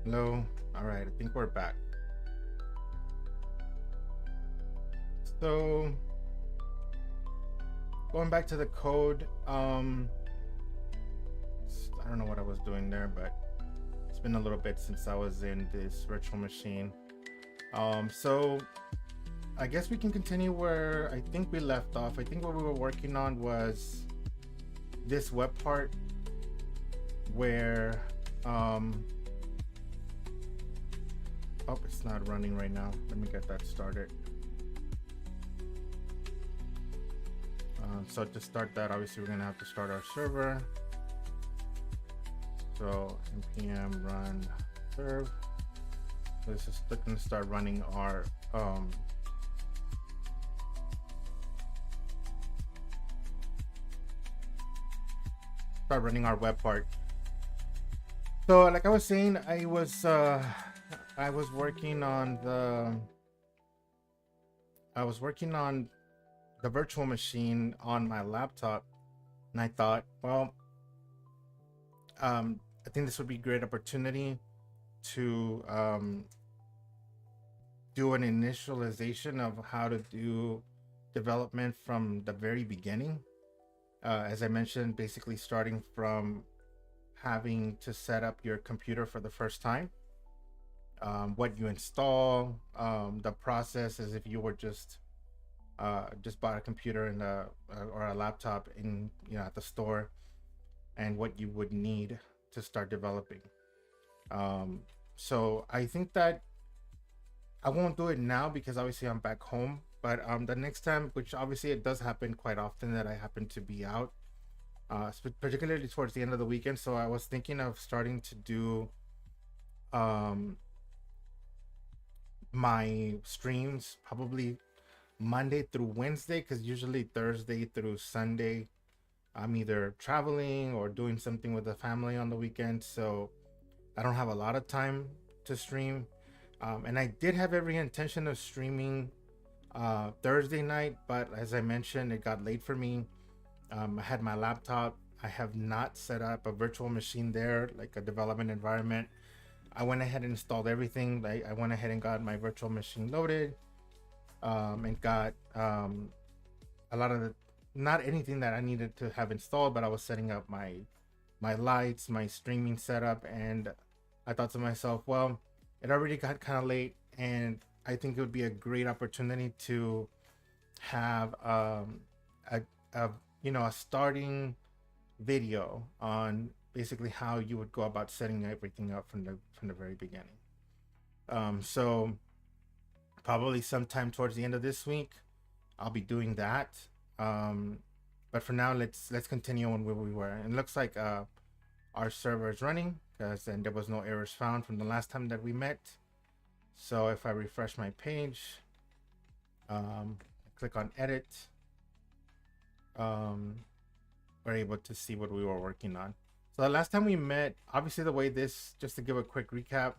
Hello. All right, I think we're back. So going back to the code, I don't know what I was doing there, but it's been a little bit since I was in this virtual machine. So I guess we can continue where I think we left off. I think what we were working on was this web part where oh, it's not running right now. Let me get that started. So to start that, obviously we're gonna have to start our server. So npm run serve. This is going to start running our web part. So like I was saying, I was working on the virtual machine on my laptop, and I thought, well, I think this would be a great opportunity to do an initialization of how to do development from the very beginning. As I mentioned, basically starting from having to set up your computer for the first time, what you install, the process as if you were just bought a computer and or a laptop in at the store, and what you would need to start developing. So I think that I won't do it now because obviously I'm back home, but the next time, which obviously it does happen quite often that I happen to be out, particularly towards the end of the weekend. So I was thinking of starting to do my streams probably Monday through Wednesday, because usually Thursday through Sunday I'm either traveling or doing something with the family on the weekend, so I don't have a lot of time to stream. And I did have every intention of streaming Thursday night, but as I mentioned, it got late for me. I had my laptop. I have not set up a virtual machine there, like a development environment. I went ahead and installed everything. I went ahead and got my virtual machine loaded, and got a lot of the, not anything that I needed to have installed, but I was setting up my lights, my streaming setup, and I thought to myself, well, it already got kind of late, and I think it would be a great opportunity to have a a starting video on basically how you would go about setting everything up from the very beginning. So probably sometime towards the end of this week, I'll be doing that. But for now, let's continue on where we were. And it looks like our server is running, because then there was no errors found from the last time that we met. So if I refresh my page, click on edit, we're able to see what we were working on. So the last time we met, obviously the way this, just to give a quick recap,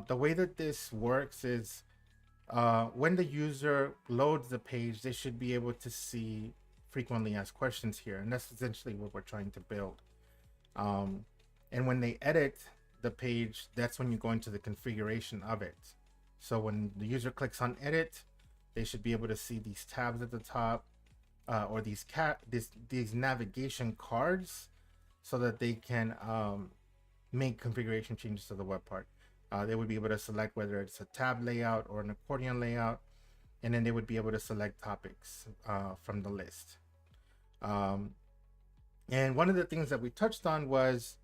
the way that this works is when the user loads the page, they should be able to see frequently asked questions here, and that's essentially what we're trying to build. And when they edit the page, that's when you go into the configuration of it. So when the user clicks on edit, they should be able to see these tabs at the top, or these navigation cards, so that they can make configuration changes to the web part. They would be able to select whether it's a tab layout or an accordion layout, and then they would be able to select topics from the list. And one of the things that we touched on was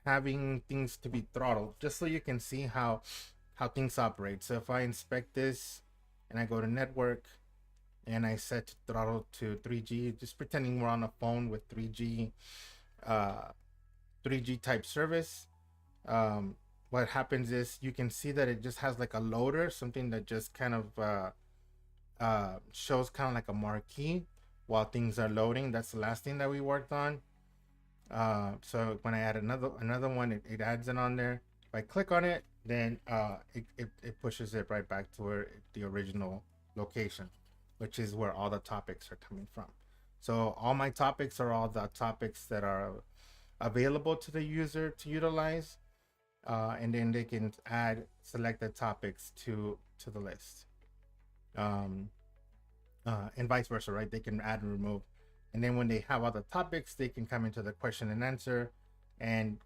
having things to be throttled, just so you can see how things operate. So if I inspect this and I go to network and I set throttle to 3G, just pretending we're on a phone with 3G type service, what happens is you can see that it just has like a loader, something that just kind of shows kind of like a marquee while things are loading. That's the last thing that we worked on. So when I add another one, it adds it on there. If I click on it, then it pushes it right back to where the original location, which is where all the topics are coming from. So all my topics are all the topics that are available to the user to utilize. and then they can add selected topics to the list. Um, and vice versa, right? They can add and remove, and then when they have all the topics, they can come into the question and answer, and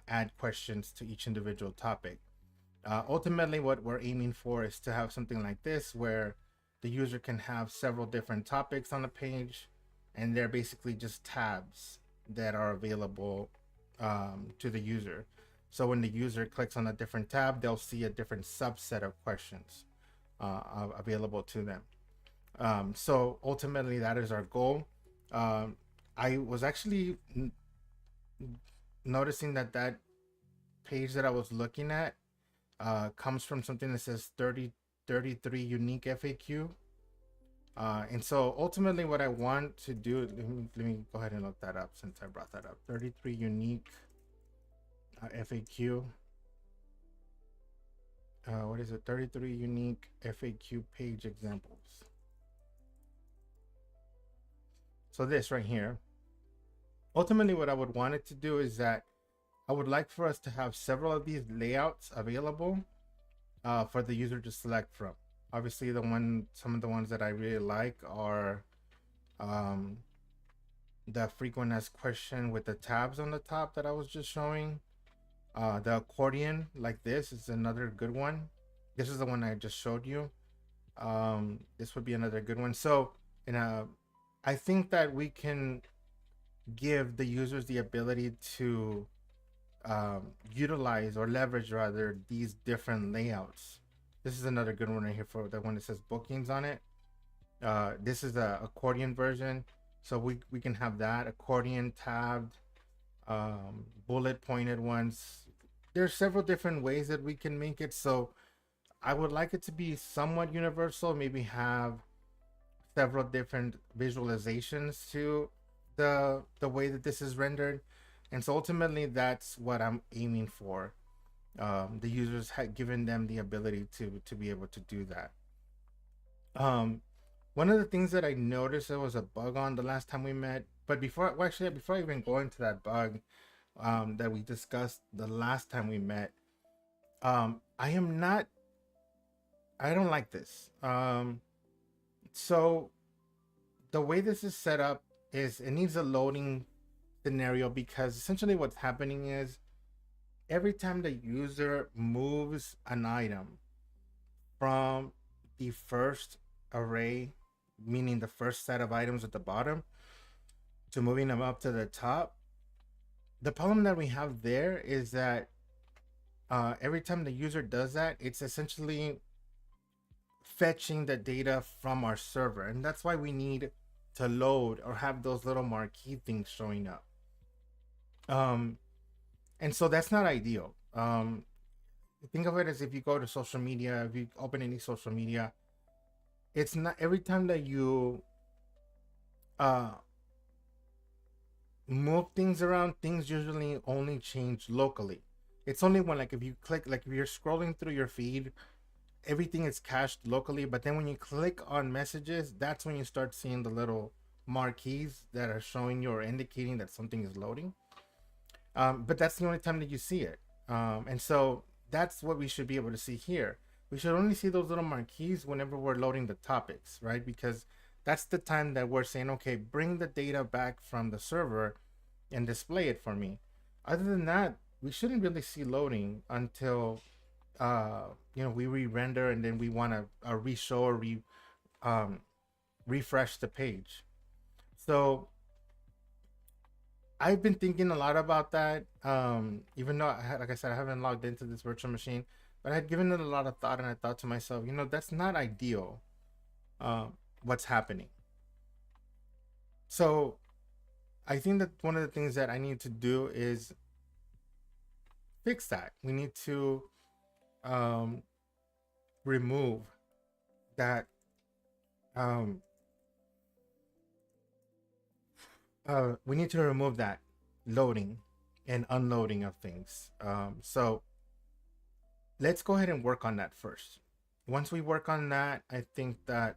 add questions to each individual topic. Ultimately, what we're aiming for is to have something like this, where the user can have several different topics on the page, and they're basically just tabs that are available to the user. So when the user clicks on a different tab, they'll see a different subset of questions available to them. So ultimately, that is our goal. I was actually noticing that page that I was looking at comes from something that says 33 unique FAQ. And so ultimately, what I want to do, let me go ahead and look that up since I brought that up. 33 unique FAQ. What is it? 33 unique FAQ page examples. So this right here. Ultimately, what I would want it to do is that I would like for us to have several of these layouts available for the user to select from. Obviously, some of the ones that I really like are the frequent asked question with the tabs on the top that I was just showing. The accordion like this is another good one. This is the one I just showed you. This would be another good one. So, I think that we can give the users the ability to utilize or leverage rather these different layouts. This is another good one right here for the one that says bookings on it. This is the accordion version, so we can have that accordion tabbed, bullet pointed ones. There's several different ways that we can make it. So I would like it to be somewhat universal, maybe have several different visualizations to the way that this is rendered. And so ultimately, that's what I'm aiming for. The users had given them the ability to be able to do that. One of the things that I noticed there was a bug on the last time we met, but before I even go into that bug that we discussed the last time we met, I don't like this. So the way this is set up is it needs a loading scenario, because essentially what's happening is every time the user moves an item from the first array, meaning the first set of items at the bottom, to moving them up to the top, the problem that we have there is that every time the user does that, it's essentially fetching the data from our server, and that's why we need to load or have those little marquee things showing up. And so that's not ideal. Think of it as if you go to social media, if you open any social media, it's not every time that you move things around, things usually only change locally. It's only when, like, if you click, like if you're scrolling through your feed, everything is cached locally, but then when you click on messages, that's when you start seeing the little marquees that are showing you or indicating that something is loading. But that's the only time that you see it. And so that's what we should be able to see here. We should only see those little marquees whenever we're loading the topics, right? Because that's the time that we're saying, okay, bring the data back from the server and display it for me. Other than that, we shouldn't really see loading until we re-render, and then we want to re-show or refresh the page. So I've been thinking a lot about that. Even though like I said, I haven't logged into this virtual machine, but I had given it a lot of thought, and I thought to myself, that's not ideal. What's happening? So I think that one of the things that I need to do is fix that. We need to remove that we need to remove that loading and unloading of things. So let's go ahead and work on that first. Once we work on that, I think that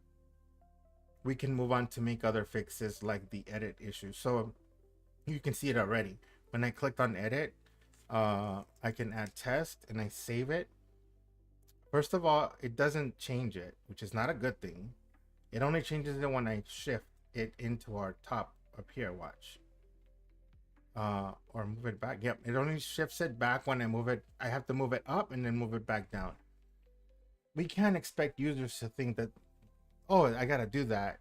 we can move on to make other fixes like the edit issue. So you can see it already. When I clicked on edit, I can add test and I save it. First of all, it doesn't change it, which is not a good thing. It only changes it when I shift it into our top up here. Watch. Or move it back. Yep, it only shifts it back when I move it. I have to move it up and then move it back down. We can't expect users to think that, oh, I gotta do that.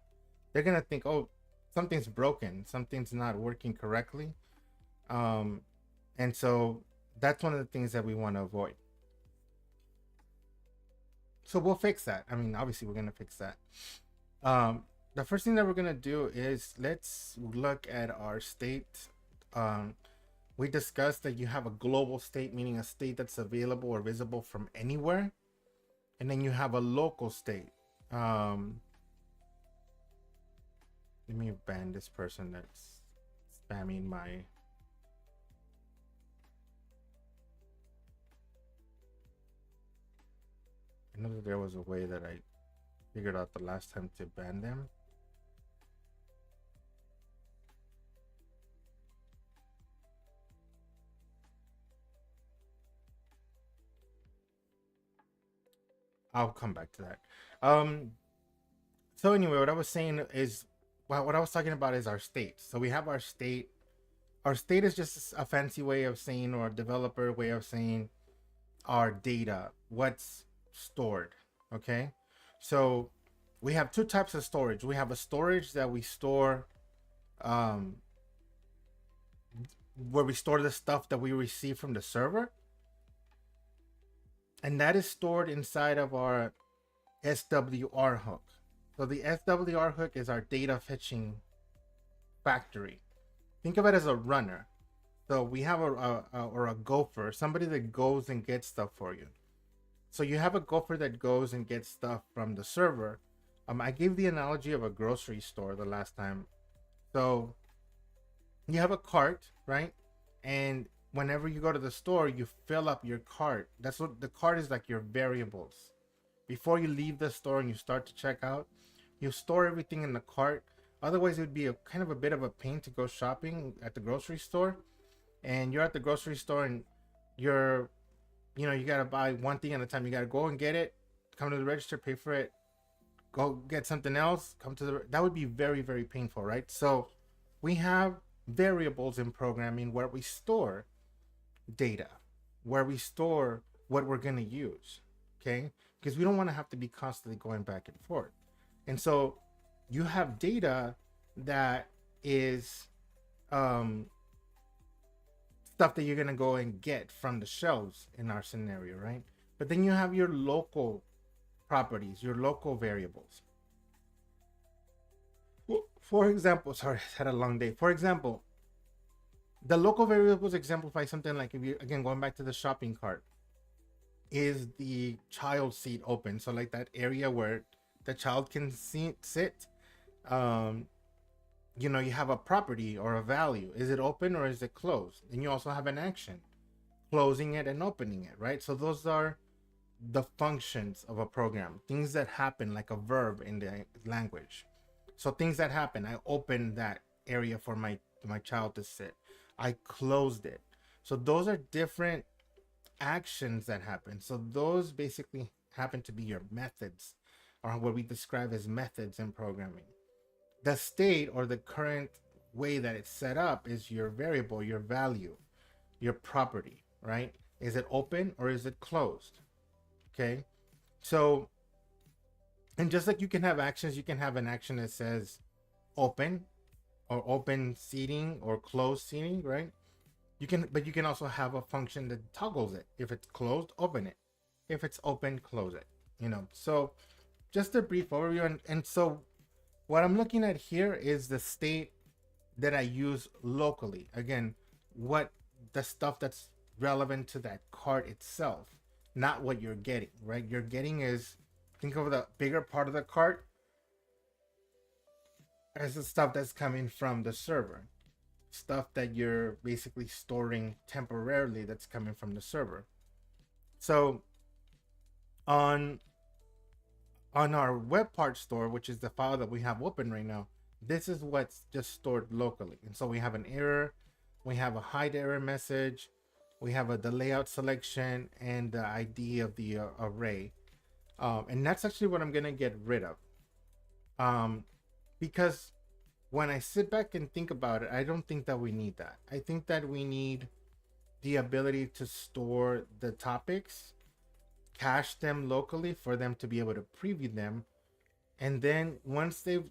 They're gonna think, oh, something's broken, something's not working correctly. And so that's one of the things that we want to avoid. So we'll fix that. I mean, obviously we're gonna fix that. The first thing that we're gonna do is let's look at our state. We discussed that you have a global state, meaning a state that's available or visible from anywhere, and then you have a local state. Let me ban this person that's spamming my. I know that there was a way that I figured out the last time to ban them. I'll come back to that. So anyway, what I was saying is, well, what I was talking about is our state. So we have our state. Our state is just a fancy way of saying, or a developer way of saying, our data, what's stored. Okay, so we have two types of storage. We have a storage that we store, where we store the stuff that we receive from the server, and that is stored inside of our SWR hook. So the SWR hook is our data fetching factory. Think of it as a runner. So we have a gopher, somebody that goes and gets stuff for you. So you have a gopher that goes and gets stuff from the server. I gave the analogy of a grocery store the last time. So you have a cart, right? And whenever you go to the store, you fill up your cart. That's what the cart is, like your variables. Before you leave the store and you start to check out, you store everything in the cart. Otherwise, it would be a kind of a bit of a pain to go shopping at the grocery store. And you're at the grocery store and you gotta buy one thing at a time. You gotta go and get it, come to the register, pay for it, go get something else, that would be very, very painful, right? So we have variables in programming where we store data, where we store what we're gonna use, okay? Because we don't want to have to be constantly going back and forth. And so you have data that is stuff that you're gonna go and get from the shelves in our scenario, right? But then you have your local properties, your local variables. For example, sorry, I had a long day. For example, the local variables exemplify something like, if you, again, going back to the shopping cart, is the child seat open? So like that area where the child can sit. You have a property or a value. Is it open or is it closed? And you also have an action, closing it and opening it, right? So those are the functions of a program, things that happen, like a verb in the language. So things that happen, I opened that area for my child to sit. I closed it. So those are different actions that happen. So those basically happen to be your methods, or what we describe as methods in programming. The state, or the current way that it's set up, is your variable, your value, your property, right? Is it open or is it closed? Okay. So, and just like you can have actions, you can have an action that says open, or open seating, or closed seating, right? But you can also have a function that toggles it. If it's closed, open it. If it's open, close it. So just a brief overview. And so what I'm looking at here is the state that I use locally. Again, what the stuff that's relevant to that cart itself, not what you're getting, right? You're getting is, think of the bigger part of the cart as the stuff that's coming from the server. Stuff that you're basically storing temporarily that's coming from the server. So on our Webpart store, which is the file that we have open right now, this is what's just stored locally. And so we have an error, we have a hide error message, we have the layout selection and the ID of the array. And that's actually what I'm gonna get rid of. Because when I sit back and think about it, I don't think that we need that. I think that we need the ability to store the topics, cache them locally for them to be able to preview them, and then once they've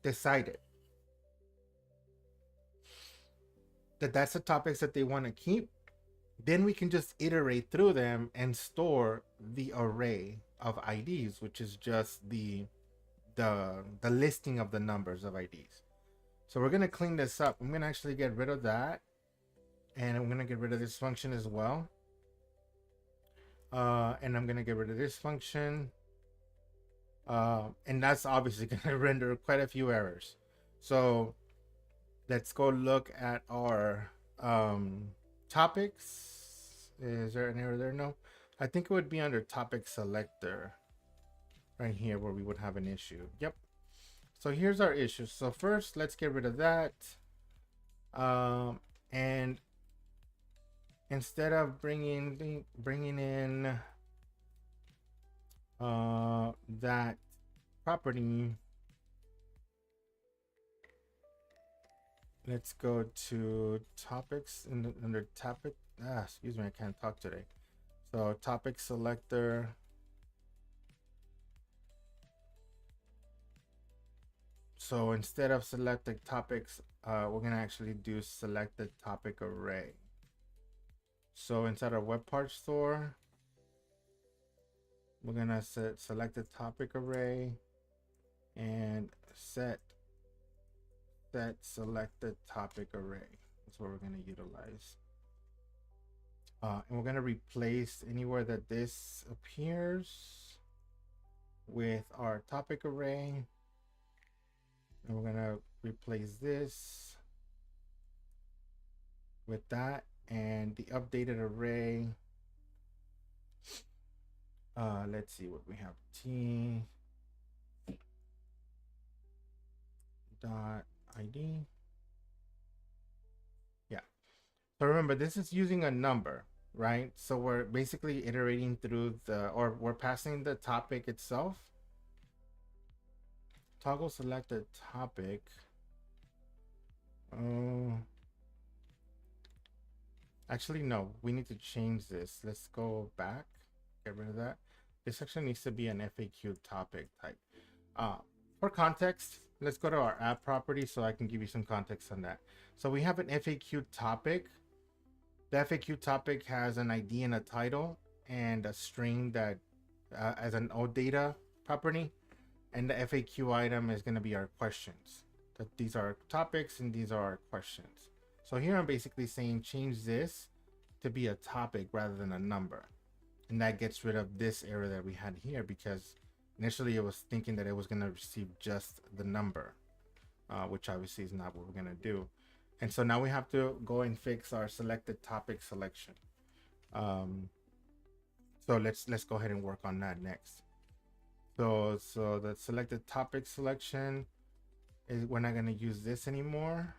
decided that that's the topics that they want to keep, then we can just iterate through them and store the array of IDs, which is just the listing of the numbers of IDs. So we're gonna clean this up. I'm gonna actually get rid of that, and I'm gonna get rid of this function as well. And I'm gonna get rid of this function. And that's obviously gonna render quite a few errors. So let's go look at our topics. Is there an error there? No. I think it would be under topic selector right here where we would have an issue. Yep. So here's our issue. So first, let's get rid of that. And instead of bringing in that property, let's go to topics under topic. Excuse me, I can't talk today. So topic selector. So instead of selected topics, we're gonna actually do selected topic array. So inside our Webpart store, we're gonna set selected topic array and set selected topic array. That's what we're gonna utilize. And we're gonna replace anywhere that this appears with our topic array. And we're gonna replace this with that, and the updated array. Let's see what we have. T dot ID. Yeah. So remember, this is using a number, right? So we're basically iterating through or we're passing the topic itself. Toggle selected topic. Actually, no, we need to change this. Let's go back, get rid of that. This actually needs to be an FAQ topic type. For context, let's go to our app property so I can give you some context on that. So we have an FAQ topic. The FAQ topic has an ID and a title and a string that as an OData property. And the FAQ item is going to be our questions. That these are topics and these are our questions. So here I'm basically saying change this to be a topic rather than a number. And that gets rid of this error that we had here, because initially it was thinking that it was going to receive just the number, which obviously is not what we're going to do. And so now we have to go and fix our selected topic selection. So let's go ahead and work on that next. So the selected topic selection is, we're not going to use this anymore.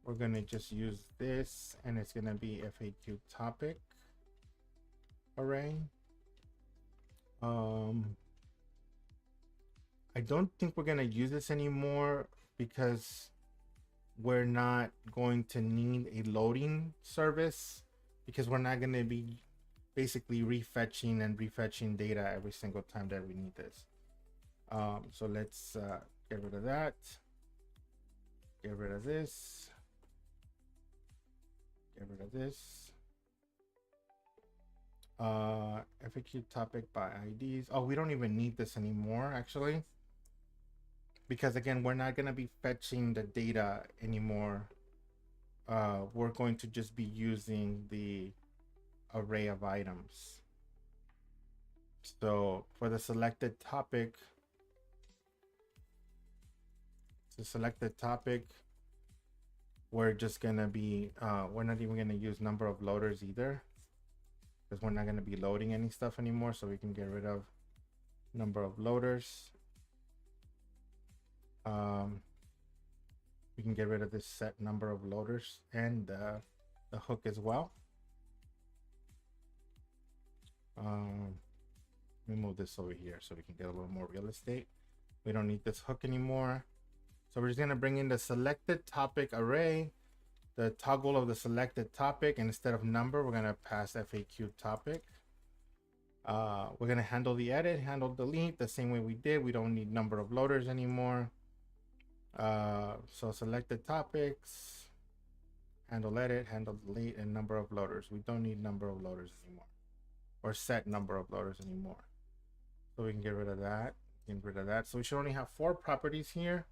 We're going to just use this, and it's going to be FAQ topic array. I don't think we're going to use this anymore because we're not going to need a loading service, because we're not going to be basically refetching data every single time that we need this. So let's get rid of that. Get rid of this. Get rid of this. FAQ topic by IDs. Oh, we don't even need this anymore, actually. Because again, we're not going to be fetching the data anymore. We're going to just be using the array of items. So for the selected topic, we're just gonna be we're not even gonna use number of loaders either, because we're not gonna be loading any stuff anymore. So we can get rid of number of loaders. We can get rid of this set number of loaders and the hook as well. Let me move this over here so we can get a little more real estate. We don't need this hook anymore. So we're just gonna bring in the selected topic array, the toggle of the selected topic, and instead of number, we're gonna pass FAQ topic. We're gonna handle the edit, handle delete the same way we did. We don't need number of loaders anymore. So selected topics, handle edit, handle delete, and number of loaders. We don't need number of loaders anymore, or set number of loaders anymore. So we can get rid of that, get rid of that. So we should only have 4 properties here.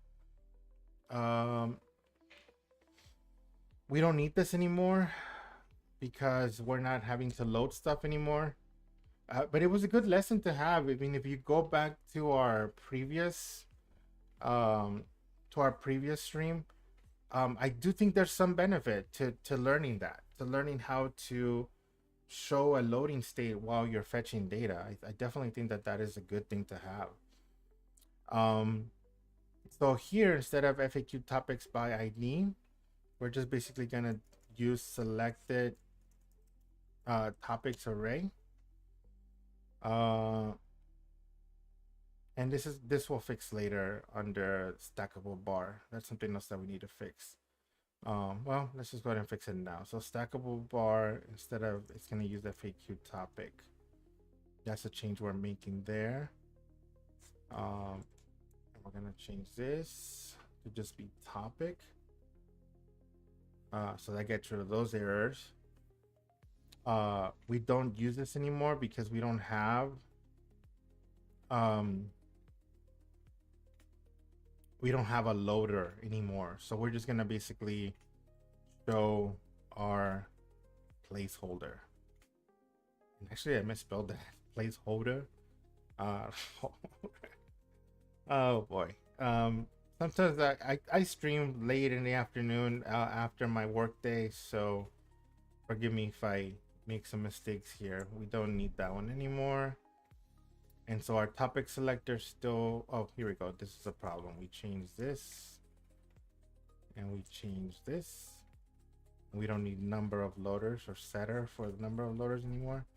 We don't need this anymore because we're not having to load stuff anymore. But it was a good lesson to have. I mean, if you go back to our previous stream, I do think there's some benefit to learning that, to learning how to show a loading state while you're fetching data. I definitely think that is a good thing to have. So here, instead of FAQ topics by ID, we're just basically gonna use selected topics array. And this will fix later under stackable bar. That's something else that we need to fix. Well, let's just go ahead and fix it now. So stackable bar, instead of, it's going to use FAQ topic. That's a change we're making there. And we're going to change this to just be topic. So that gets rid of those errors. We don't use this anymore because we don't have a loader anymore. So we're just gonna basically show our placeholder. And actually, I misspelled that. Placeholder. Oh boy. Sometimes I stream late in the afternoon after my work day, so forgive me if I make some mistakes here. We don't need that one anymore. And so our topic selector still, oh, here we go. This is a problem. We change this and we change this. We don't need number of loaders or setter for the number of loaders anymore.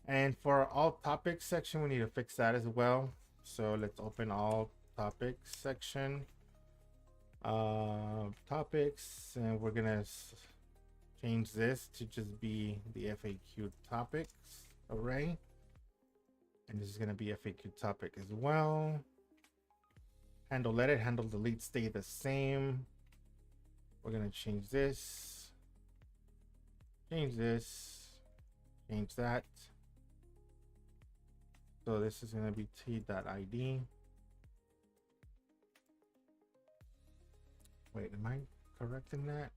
And for our all topics section, we need to fix that as well. So let's open all topics section, topics, and we're gonna change this to just be the FAQ topics array. And this is going to be FAQ topic as well. Handle edit, handle delete stay the same. We're going to change this, change that. So this is going to be t.id. Wait, am I correct in that?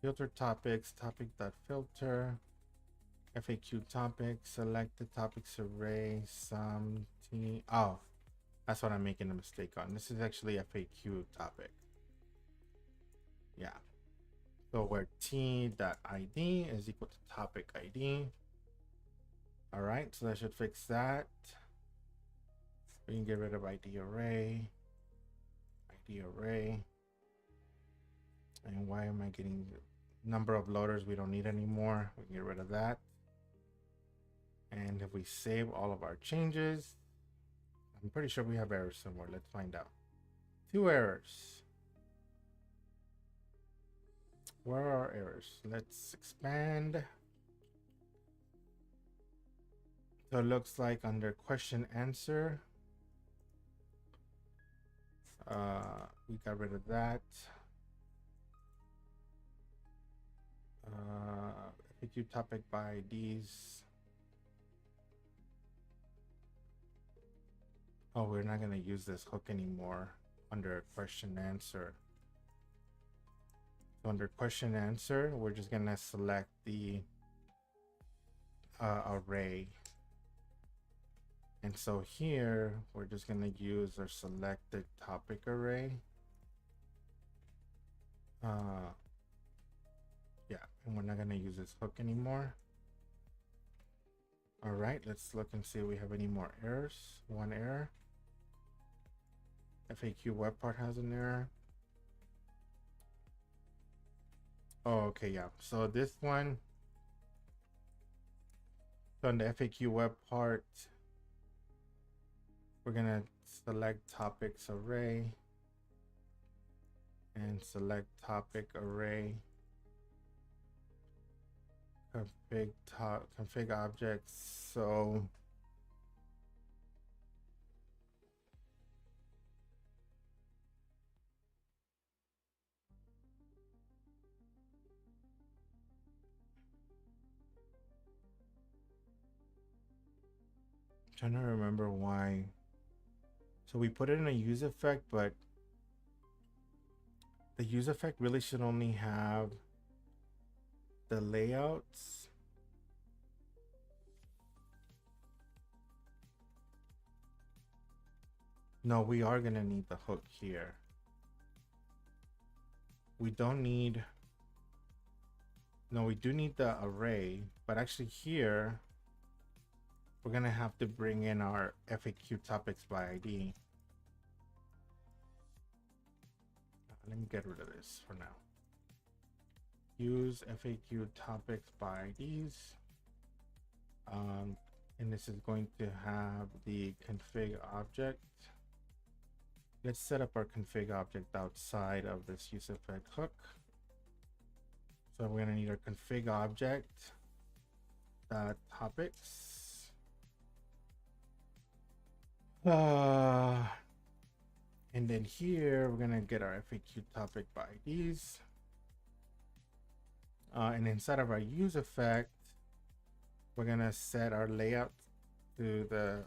Filter topics, topic.filter. FAQ topic, select the topics array, some t. Oh, that's what I'm making a mistake on. This is actually FAQ topic. Yeah. So where t.id is equal to topic ID. All right, so that should fix that. We can get rid of ID array. And why am I getting number of loaders we don't need anymore? We can get rid of that. And if we save all of our changes, I'm pretty sure we have errors somewhere. Let's find out. 2 errors. Where are our errors? Let's expand. So it looks like under question answer, we got rid of that. FAQ topic by IDs. Oh, we're not going to use this hook anymore under question answer. So under question answer, we're just going to select the array. And so here, we're just going to use our selected topic array. Yeah, and we're not going to use this hook anymore. All right, let's look and see if we have any more errors. 1 error. FAQ Webpart has an error. Oh, okay, yeah. So this one on the FAQ web part, we're gonna select topics array and select topic array, config objects. So I'm trying to remember why. So we put it in a use effect, but the use effect really should only have the layouts. No, we are gonna need the hook here. We don't need, no, we do need the array, but actually here, we're gonna have to bring in our FAQ topics by ID. Let me get rid of this for now. Use FAQ topics by IDs. And this is going to have the config object. Let's set up our config object outside of this use effect hook. So we're gonna need our config object topics. And then here we're gonna get our FAQ topic by IDs. And inside of our use effect, we're gonna set our layout to the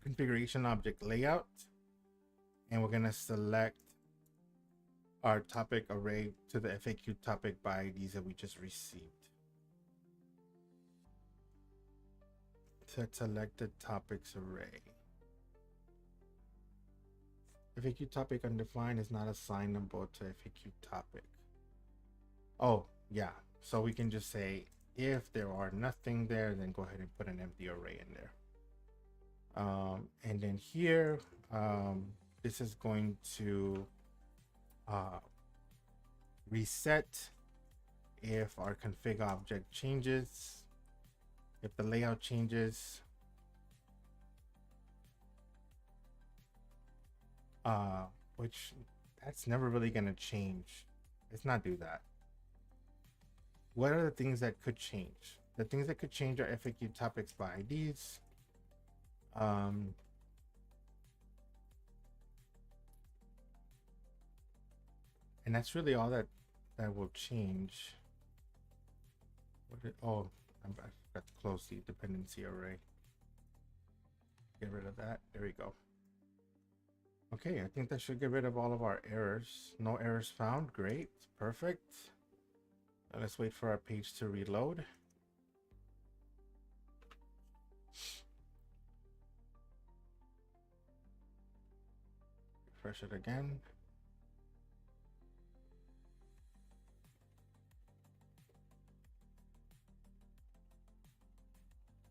configuration object layout, and we're gonna select our topic array to the FAQ topic by IDs that we just received. Set selected topics array. FAQ topic undefined is not assignable to FAQ topic. Oh, yeah. So we can just say if there are nothing there, then go ahead and put an empty array in there. And then here, this is going to reset if our config object changes, if the layout changes, which that's never really gonna change. Let's not do that. What are the things that could change? The things that could change are FAQ topics by IDs. And that's really all that will change. Oh, I forgot to close the dependency array. Get rid of that. There we go. Okay, I think that should get rid of all of our errors. No errors found. Great. Perfect. Now let's wait for our page to reload. Refresh it again.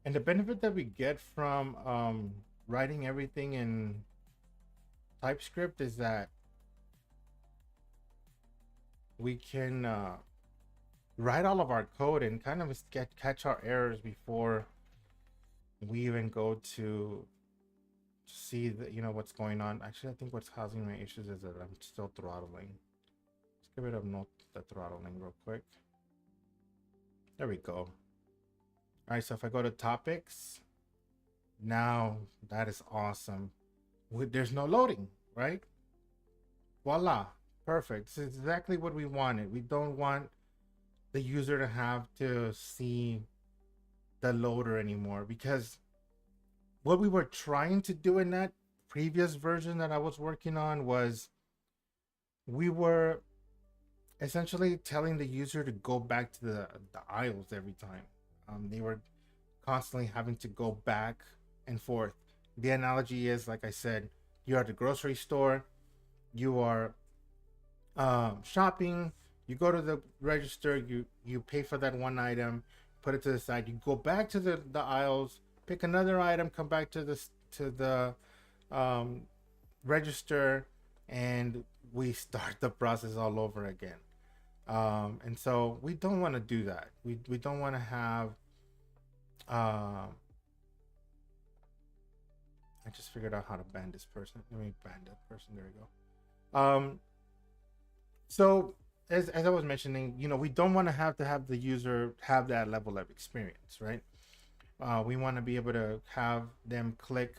And the benefit that we get from writing everything in TypeScript is that we can write all of our code and kind of catch our errors before we even go to see that, you know, what's going on. Actually, I think what's causing my issues is that I'm still throttling. Let's get rid of the throttling real quick. There we go. All right, so if I go to topics, now that is awesome. There's no loading, right? Voila, perfect. This is exactly what we wanted. We don't want the user to have to see the loader anymore, because what we were trying to do in that previous version that I was working on was we were essentially telling the user to go back to the aisles every time. They were constantly having to go back and forth. The analogy is, like I said, you're at the grocery store, you are shopping, you go to the register, you pay for that one item, put it to the side, you go back to the aisles, pick another item, come back to the register, and we start the process all over again. And so we don't want to do that. We don't want to have uh, I just figured out how to ban this person. Let me ban that person. There we go. So as I was mentioning, we don't want to have the user have that level of experience, right? We want to be able to have them click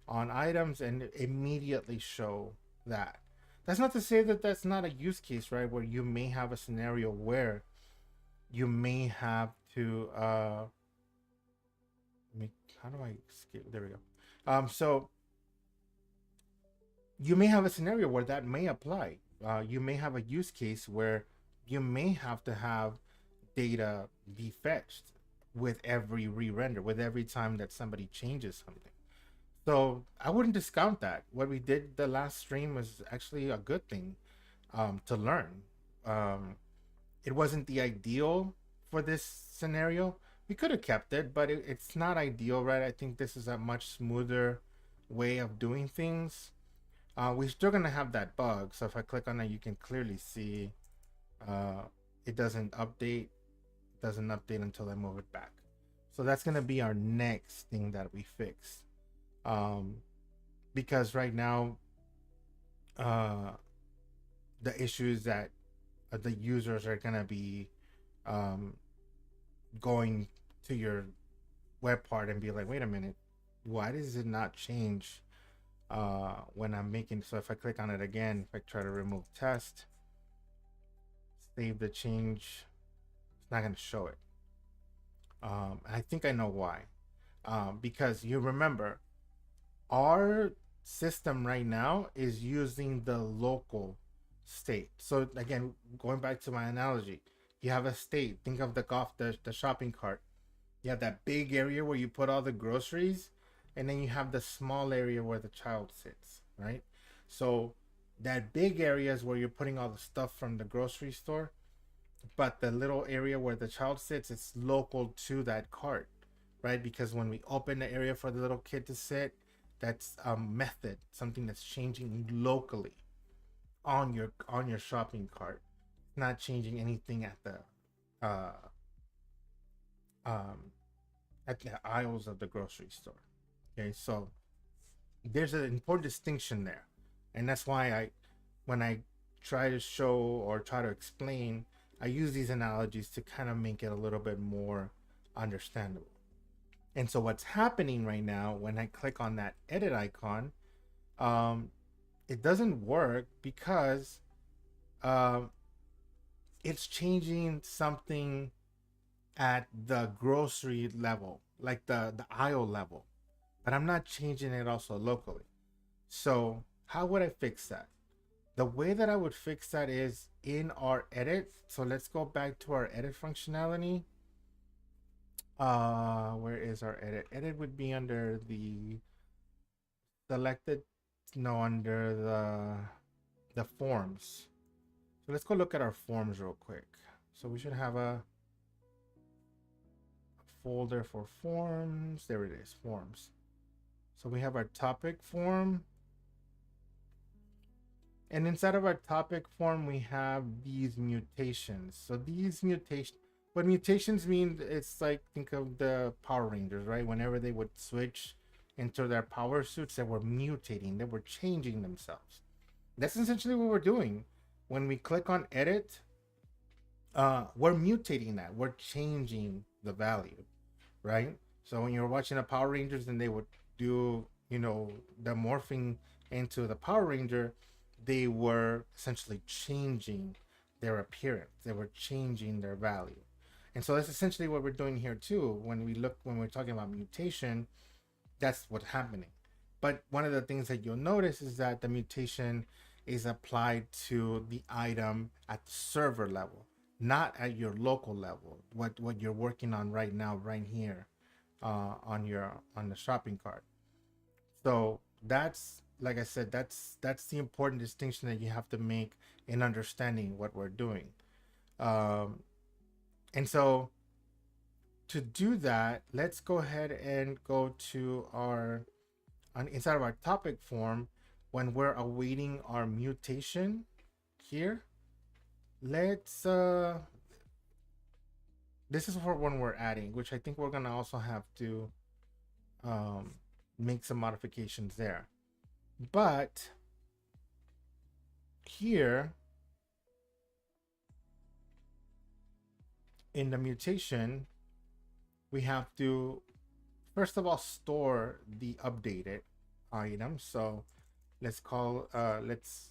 on items and immediately show that. That's not to say that that's not a use case, right? Where you may have a scenario where you may have to how do I skip? There we go. So you may have a scenario where that may apply. You may have a use case where you may have to have data be fetched with every re-render, with every time that somebody changes something. So I wouldn't discount that. What we did the last stream was actually a good thing to learn. Um, it wasn't the ideal for this scenario. We could have kept it, but it's not ideal, right? I think this is a much smoother way of doing things. We're still gonna have that bug. So if I click on it, you can clearly see uh, it doesn't update. It doesn't update until I move it back. So that's gonna be our next thing that we fix. Um, because right now, uh, the issues that the users are gonna be um, going to your web part and be like, wait a minute, why does it not change when I'm making? So if I click on it again, if I try to remove test, save the change, it's not going to show it. I think I know why. Because you remember, our system right now is using the local state. So again, going back to my analogy, you have a state. Think of the shopping cart. You have that big area where you put all the groceries, and then you have the small area where the child sits, right? So that big area is where you're putting all the stuff from the grocery store, but the little area where the child sits, it's local to that cart, right? Because when we open the area for the little kid to sit, that's a method, something that's changing locally on your shopping cart, not changing anything uh um at the aisles of the grocery store. Okay, so there's an important distinction there, and that's why when I try to show or try to explain, I use these analogies to kind of make it a little bit more understandable. And so what's happening right now when I click on that edit icon, um, it doesn't work because um, it's changing something at the grocery level, like the aisle level, but I'm not changing it also locally. So how would I fix that? The way that I would fix that is in our edit. So let's go back to our edit functionality. Where is our edit? Edit would be under the selected, no, under the forms. So let's go look at our forms real quick. So we should have a folder for forms. There it is, forms. So we have our topic form. And inside of our topic form, we have these mutations. So these mutations, what mutations mean, it's like, think of the Power Rangers, right? Whenever they would switch into their power suits, they were mutating, they were changing themselves. That's essentially what we're doing. When we click on edit, we're mutating that. We're changing the value, right? So when you're watching the Power Rangers and they would do, the morphing into the Power Ranger, they were essentially changing their appearance. They were changing their value. And so that's essentially what we're doing here too. When we're talking about mutation, that's what's happening. But one of the things that you'll notice is that the mutation is applied to the item at the server level, not at your local level. What you're working on right now, right here, on the shopping cart. So that's, like I said, that's the important distinction that you have to make in understanding what we're doing. And so to do that, let's go ahead and go to inside of our topic form when we're awaiting our mutation here. let's this is for when we're adding, which I think we're gonna also have to um, make some modifications there. But here in the mutation, we have to first of all store the updated item. So let's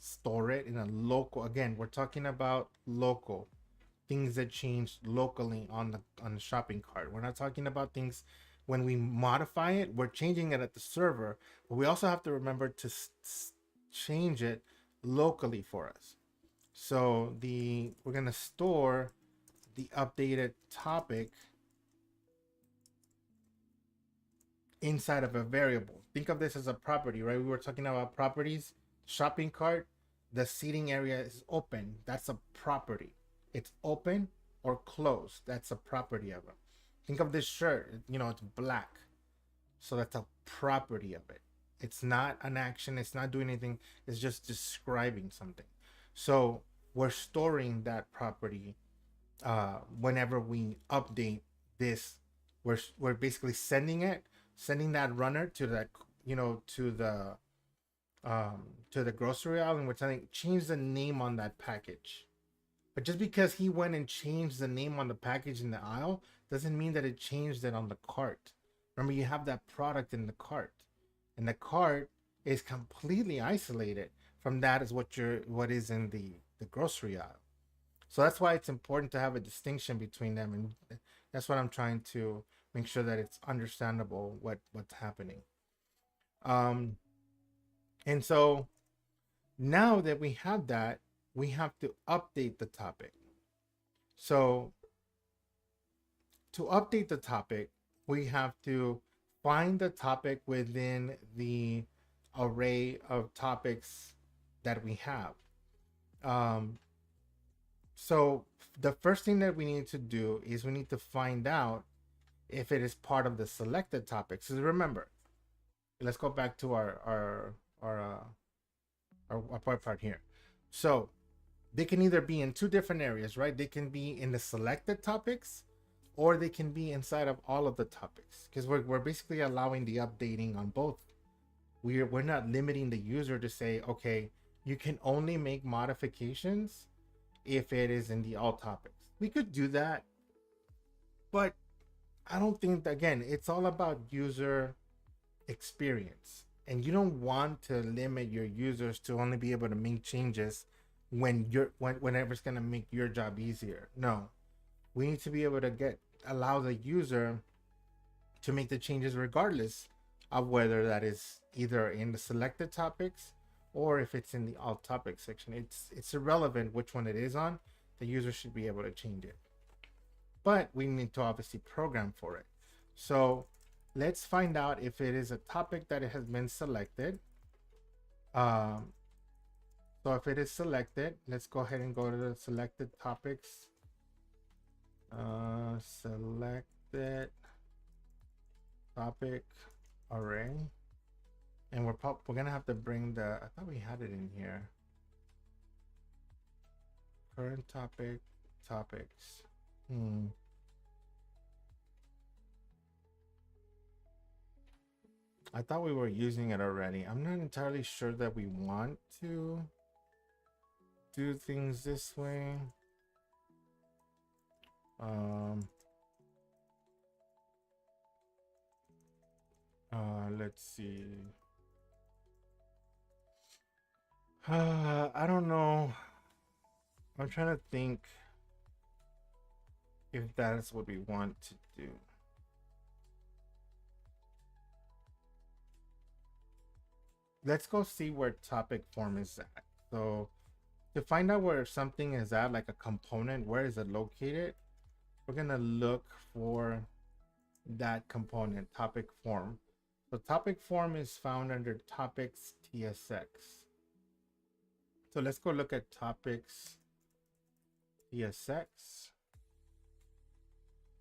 store it in a local. Again, we're talking about local things that change locally on the shopping cart. We're not talking about things when we modify it. We're changing it at the server, but we also have to remember to change it locally for us. So we're gonna store the updated topic inside of a variable. Think of this as a property, right? We were talking about properties. Shopping cart, the seating area is open. That's a property. It's open or closed. That's a property of it. Think of this shirt, it's black. So that's a property of it. It's not an action, it's not doing anything, it's just describing something. So we're storing that property whenever we update this. We're basically sending that runner to that, to the grocery aisle, and we're telling change the name on that package. But just because he went and changed the name on the package in the aisle doesn't mean that it changed it on the cart. Remember, you have that product in the cart, and the cart is completely isolated from that is what is in the grocery aisle. So that's why it's important to have a distinction between them, and that's what I'm trying to make sure that it's understandable what's happening. And so now that we have that, we have to update the topic. So to update the topic, we have to find the topic within the array of topics that we have. So the first thing that we need to do is we need to find out if it is part of the selected topics. So remember, let's go back to our part here. So they can either be in two different areas, right? They can be in the selected topics, or they can be inside of all of the topics, because we're basically allowing the updating on both. We're not limiting the user to say, okay, you can only make modifications if it is in the all topics. We could do that, but I don't think that, again, it's all about user experience, and you don't want to limit your users to only be able to make changes whenever it's going to make your job easier. No, we need to be able to allow the user to make the changes regardless of whether that is either in the selected topics or if it's in the all topics section. It's irrelevant which one it is on. The user should be able to change it, but we need to obviously program for it. So let's find out if it is a topic that it has been selected. So if it is selected, let's go ahead and go to the selected topics. Selected topic array, and we're gonna have to bring I thought we had it in here. Current topics. I thought we were using it already. I'm not entirely sure that we want to do things this way. Let's see. I don't know. I'm trying to think if that is what we want to do. Let's go see where topic form is at. So to find out where something is at, like a component, where is it located? We're gonna look for that component, topic form. So topic form is found under topics TSX. So let's go look at topics TSX.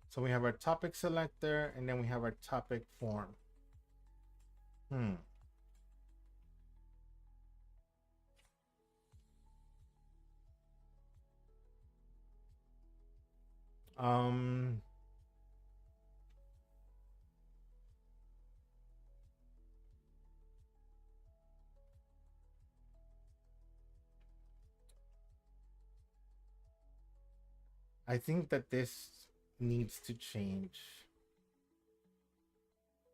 So we have our topic selector, and then we have our topic form. Um, I think that this needs to change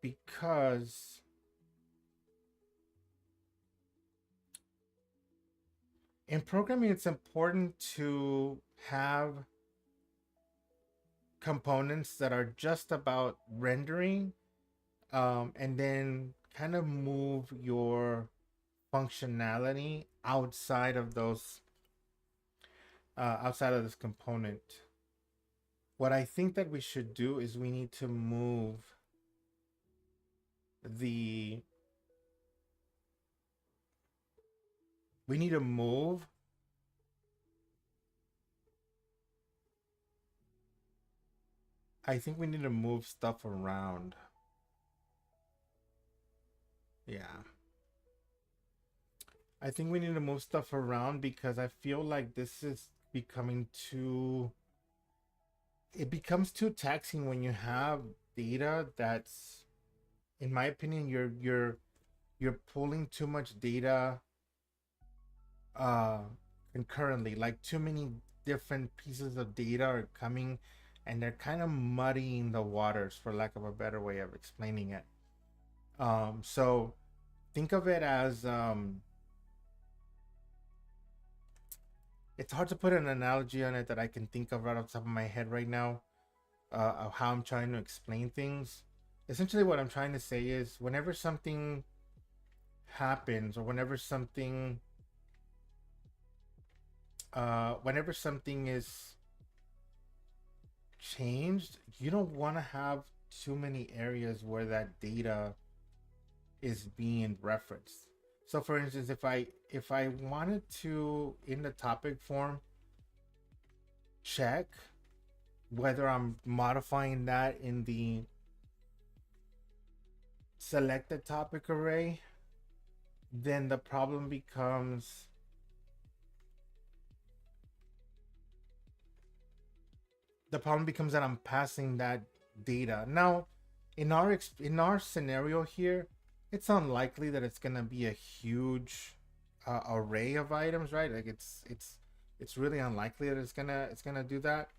because in programming, it's important to have components that are just about rendering, and then kind of move your functionality outside of this component. What I think that we should do is the we need to move I think we need to move stuff around. Yeah. I think we need to move stuff around because I feel like this is becoming too it becomes too taxing when you have data that's, in my opinion, you're pulling too much data uh concurrently. Like too many different pieces of data are coming and they're kind of muddying the waters, for lack of a better way of explaining it. So think of it as it's hard to put an analogy on it that I can think of right off the top of my head right now, of how I'm trying to explain things. Essentially, what I'm trying to say is whenever something happens, or whenever something is changed, you don't want to have too many areas where that data is being referenced. So, for instance, if I wanted to, in the topic form, check whether I'm modifying that in the selected topic array, then the problem becomes that I'm passing that data. Now, in our scenario here, it's unlikely that it's gonna be a huge array of items, right? Like it's really unlikely that it's gonna do that.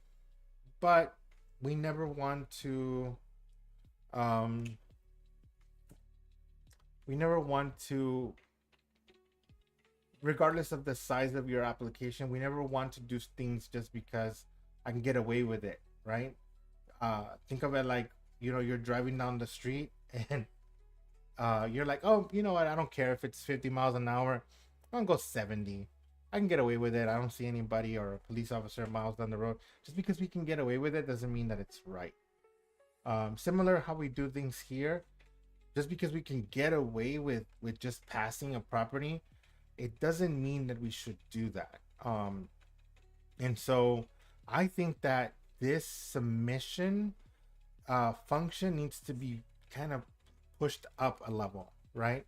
But we never want to um we never want to regardless of the size of your application, we never want to do things just because I can get away with it, right? Think of it like, you're driving down the street and you're like, oh, you know what? I don't care if it's 50 miles an hour. I'm gonna go 70. I can get away with it. I don't see anybody or a police officer miles down the road. Just because we can get away with it doesn't mean that it's right. Similar how we do things here. Just because we can get away with just passing a property, it doesn't mean that we should do that. And so I think that this submission function needs to be kind of pushed up a level, right?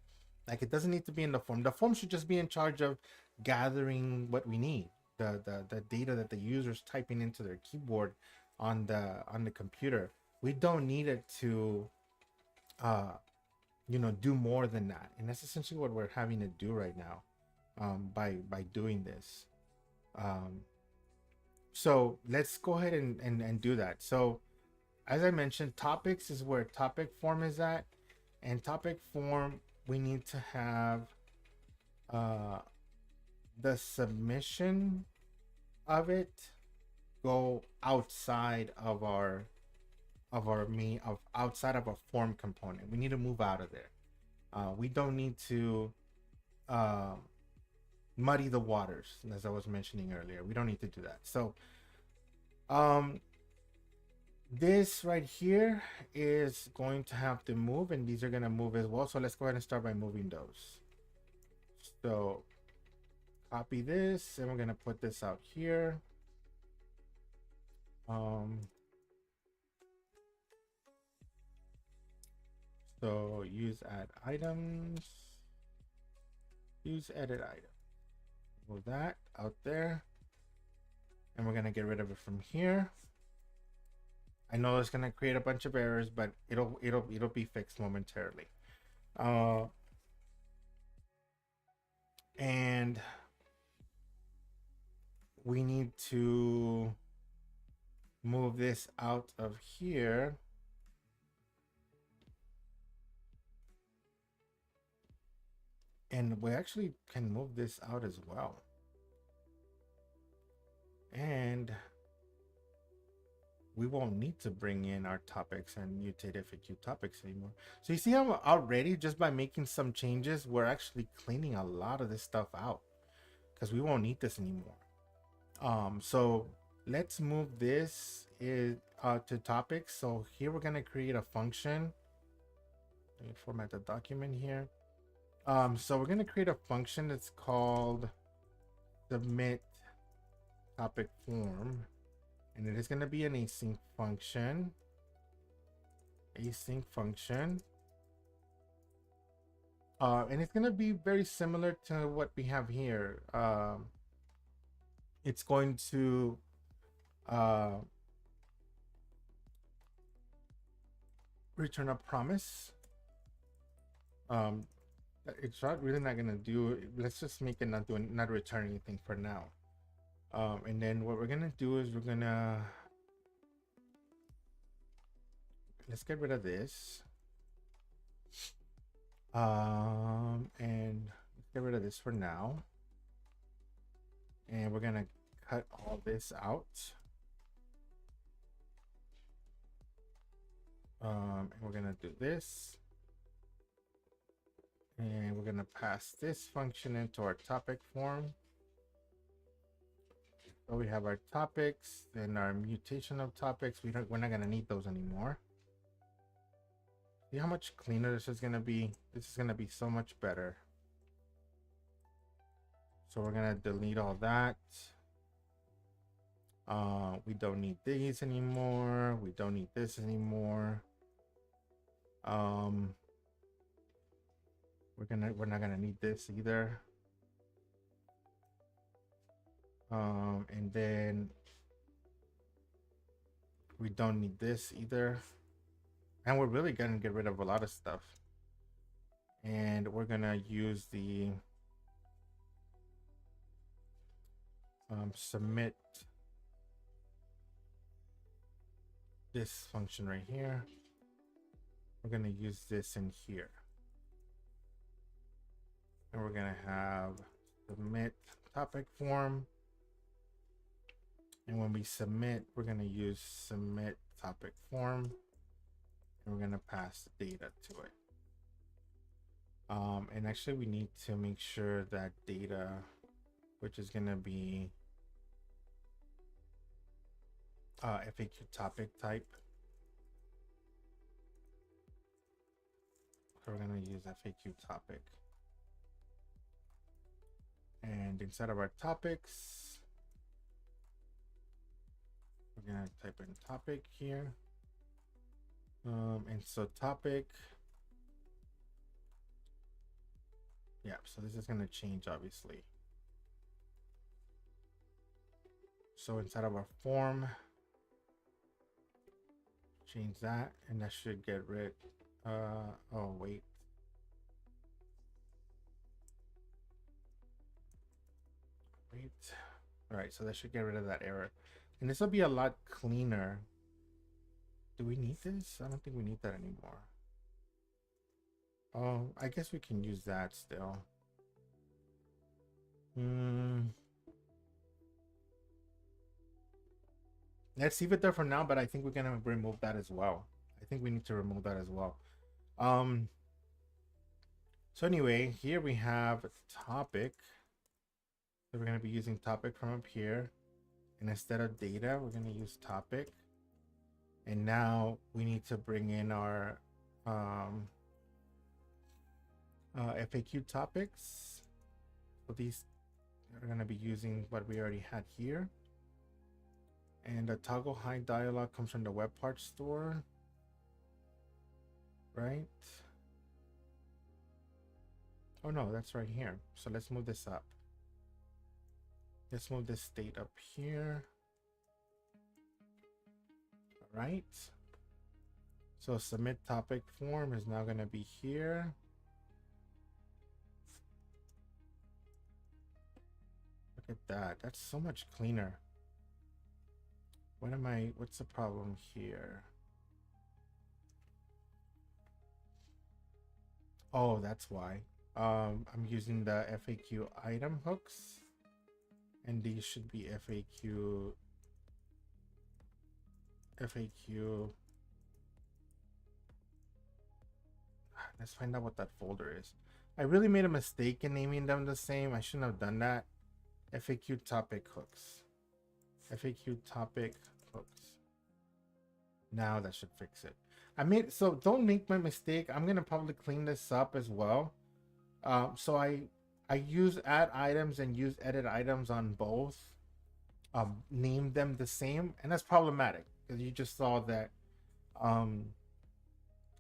Like it doesn't need to be in the form. The form should just be in charge of gathering what we need, the data that the user's typing into their keyboard on the computer. We don't need it to uh do more than that, and that's essentially what we're having to do right now, by doing this. um so let's go ahead and do that. So as I mentioned, topics is where topic form is at, and topic form we need to have uh the submission of it go outside of our form component. We need to move out of there. We don't need to uh, muddy the waters, as I was mentioning earlier. We don't need to do that. So um this right here is going to have to move, and these are going to move as well. So let's go ahead and start by moving those. So copy this, and we're going to put this out here. So use add items, use edit item. Move that out there, and we're going to get rid of it from here. I know it's gonna create a bunch of errors, but it'll be fixed momentarily. Uh, and we need to move this out of here. And we actually can move this out as well. And we won't need to bring in our topics and mutate FAQ topics anymore. So you see how already just by making some changes, we're actually cleaning a lot of this stuff out because we won't need this anymore. So let's move this to topics. So here we're gonna create a function. Let me format the document here. So we're gonna create a function that's called submit topic form, and it is gonna be an async function. And it's gonna be very similar to what we have here. It's going to return a promise. It's not really not gonna do. Let's just make it not return anything for now. And then what we're gonna do is let's get rid of this. And let's get rid of this for now. And we're gonna cut all this out. And we're gonna do this. And we're gonna pass this function into our topic form. So we have our topics and our mutation of topics. We're not gonna need those anymore. See how much cleaner this is gonna be? This is gonna be so much better. So we're gonna delete all that. We don't need these anymore. We don't need this anymore. We're not gonna need this either. And then we don't need this either. And we're really gonna get rid of a lot of stuff. And we're gonna use the submit this function right here. We're gonna use this in here. And we're gonna have submit topic form. And when we submit, we're gonna use submit topic form. And we're gonna pass the data to it. And actually we need to make sure that data, which is gonna be FAQ topic type. So we're gonna use FAQ topic. And inside of our topics, we're gonna type in topic here. And so topic, yeah, so this is gonna change obviously. So inside of our form, change that, and that should get rid, oh wait. All right, so that should get rid of that error. And this will be a lot cleaner. Do we need this? I don't think we need that anymore. Oh, I guess we can use that still. Let's leave it there for now, but I think we're gonna remove that as well. I think we need to remove that as well. So anyway, here we have topic. So we're gonna be using topic from up here. And instead of data, we're gonna use topic. And now we need to bring in our FAQ topics. So these are gonna be using what we already had here. And the toggle hide dialog comes from the Webpart store, right? Oh no, that's right here. So let's move this up. Let's move this state up here. right. So submit topic form is now going to be here. Look at that. That's so much cleaner. What's the problem here? Oh, that's why. I'm using the FAQ item hooks, and these should be FAQ. Let's find out what that folder is. I really made a mistake in naming them the same. I shouldn't have done that. FAQ topic hooks. FAQ topic hooks. Now that should fix it. So don't make my mistake. I'm gonna probably clean this up as well. So I use add items and use edit items on both. Name them the same, and that's problematic because you just saw that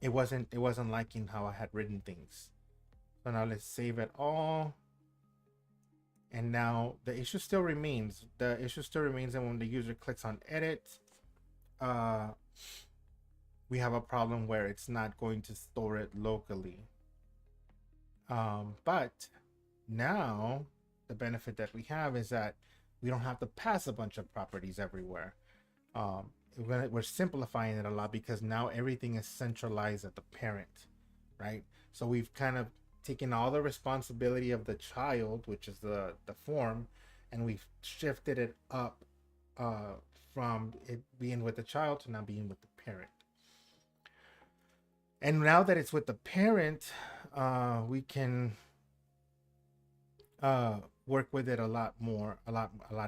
it wasn't liking how I had written things. So now let's save it all. And now the issue still remains. The issue still remains, and when the user clicks on edit, we have a problem where it's not going to store it locally. But now the benefit that we have is that we don't have to pass a bunch of properties everywhere. We're simplifying it a lot because now everything is centralized at the parent, right? So we've kind of taken all the responsibility of the child, which is the form, and we've shifted it up from it being with the child to now being with the parent. And now that it's with the parent, we can work with it a lot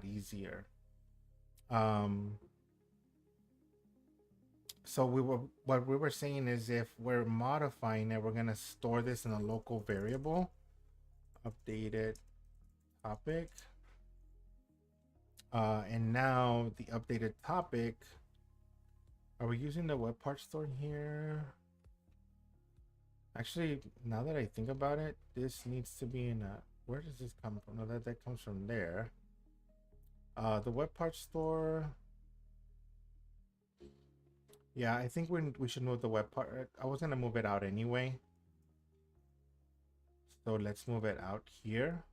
easier. So what we were saying is if we're modifying it, we're gonna store this in a local variable, updated topic. And now the updated topic, are we using the Webpart store here? Actually, now that I think about it, this needs to be in a, where does this come from? No, that comes from there. The Webpart store. Yeah, I think we should move the Webpart. I was gonna move it out anyway. So let's move it out here.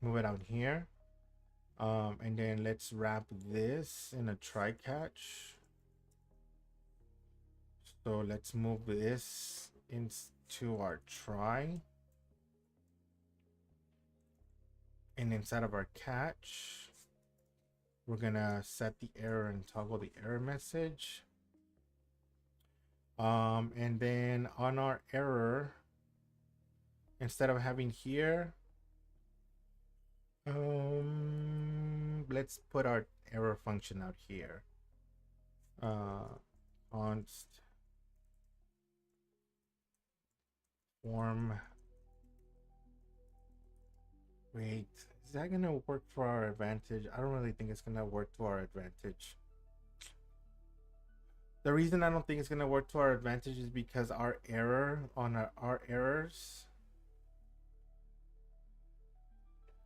Move it out here. And then let's wrap this in a try catch. So let's move this into our try. And inside of our catch, we're gonna set the error and toggle the error message. And then on our error, instead of having here, let's put our error function out here. Const form. Wait, is that gonna work for our advantage? I don't really think it's gonna work to our advantage. The reason I don't think it's gonna work to our advantage is because our error on our errors.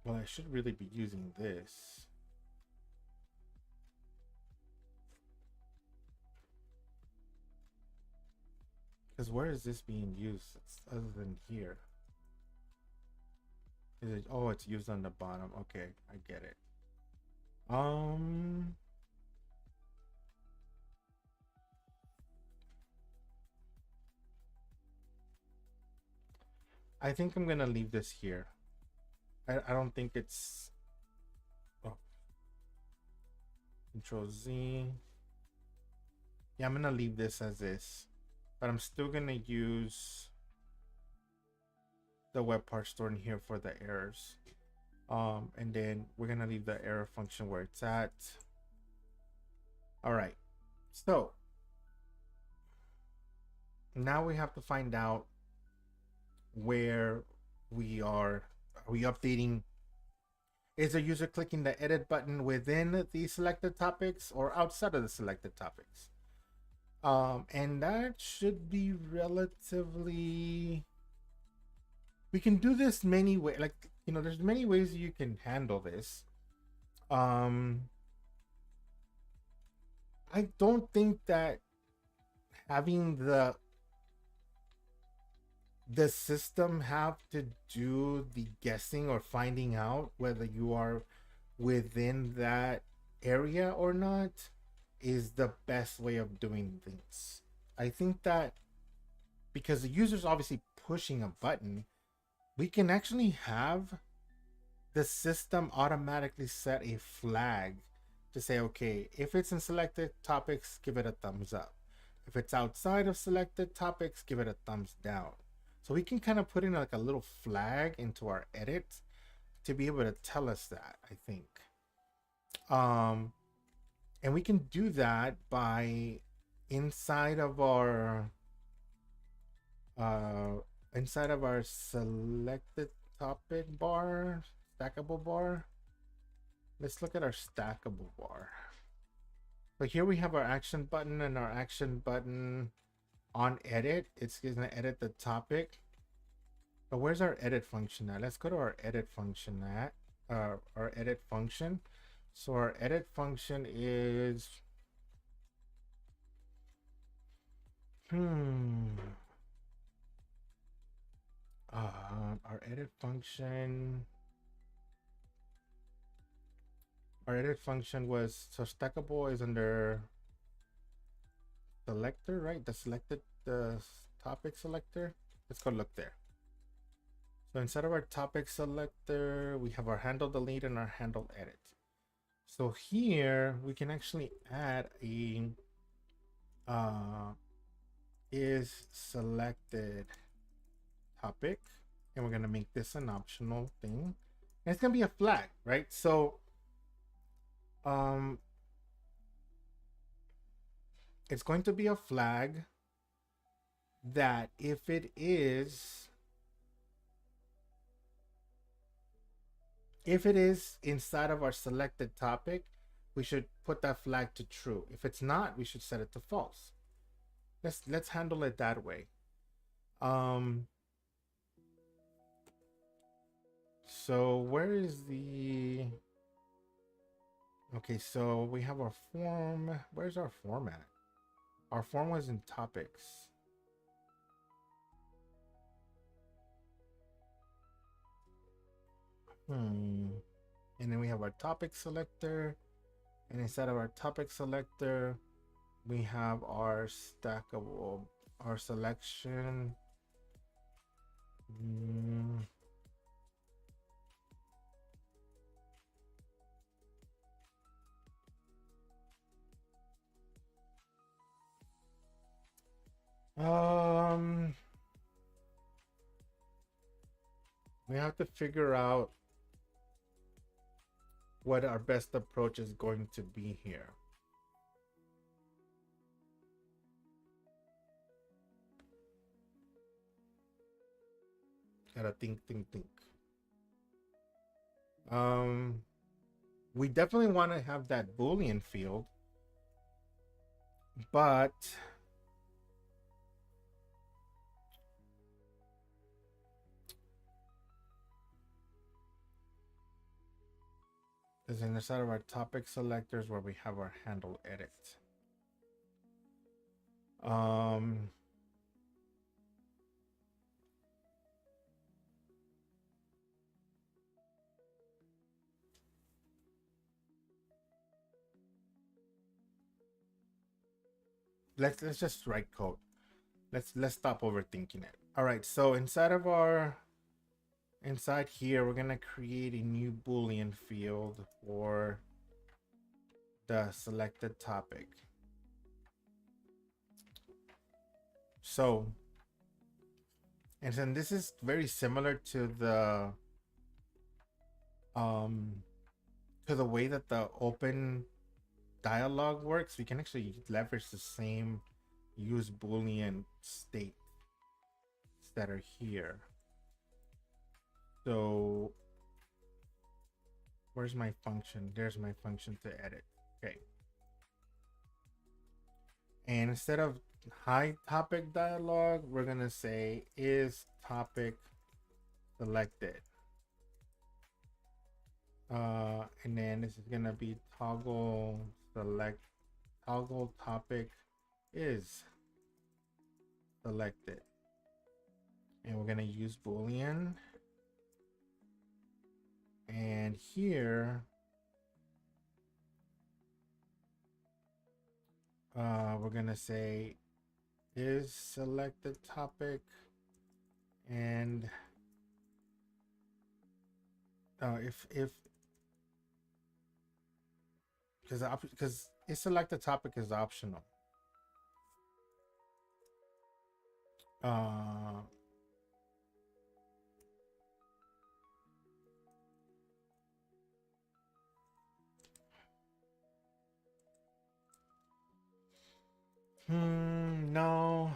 Well, I should really be using this. Because where is this being used other than here? Is it, oh, it's used on the bottom. Okay, I get it. I think I'm gonna leave this here. I don't think it's, oh. Control Z. Yeah, I'm gonna leave this as is, but I'm still gonna use the Webpart store in here for the errors. And then we're gonna leave the error function where it's at. All right, so now we have to find out where we are. Are we updating? Is the user clicking the edit button within the selected topics or outside of the selected topics? And that should be relatively, we can do this many ways. Like, you know, there's many ways you can handle this. Um, I don't think that having the system have to do the guessing or finding out whether you are within that area or not is the best way of doing things. I think that because the user's obviously pushing a button, we can actually have the system automatically set a flag to say, okay, if it's in selected topics, give it a thumbs up. If it's outside of selected topics, give it a thumbs down. So we can kind of put in like a little flag into our edit to be able to tell us that, I think. Um, and we can do that by inside of our uh inside of our selected topic bar, stackable bar. Let's look at our stackable bar. So here we have our action button, and our action button on edit, it's gonna edit the topic. But where's our edit function at? Let's go to our edit function at our edit function. So our edit function is our edit function. Our edit function was, so stackable is under selector, right? The topic selector. Let's go look there. So inside of our topic selector, we have our handle delete and our handle edit. So here we can actually add a is selected topic, and we're gonna make this an optional thing. And it's gonna be a flag, right? So it's going to be a flag that if it is inside of our selected topic, we should put that flag to true. If it's not, we should set it to false. Let's handle it that way. So where is the, okay, so we have our form. Where's our format? Our form was in topics. And then we have our topic selector, and inside of our topic selector, we have our stackable, our selection. We have to figure out what our best approach is going to be here. Gotta think. We definitely want to have that Boolean field, but is inside of our topic selectors where we have our handle edit. Let's just write code. Let's stop overthinking it. All right, so inside here, we're gonna create a new Boolean field for the selected topic. So, and then this is very similar to the way that the open dialog works. We can actually leverage the same use Boolean states that are here. So where's my function? There's my function to edit. Okay. And instead of hide topic dialog, we're gonna say is topic selected. And then this is gonna be toggle select, toggle topic is selected, and we're gonna use Boolean. And here we're gonna say is selected topic, and if because is selected topic is optional. uh no,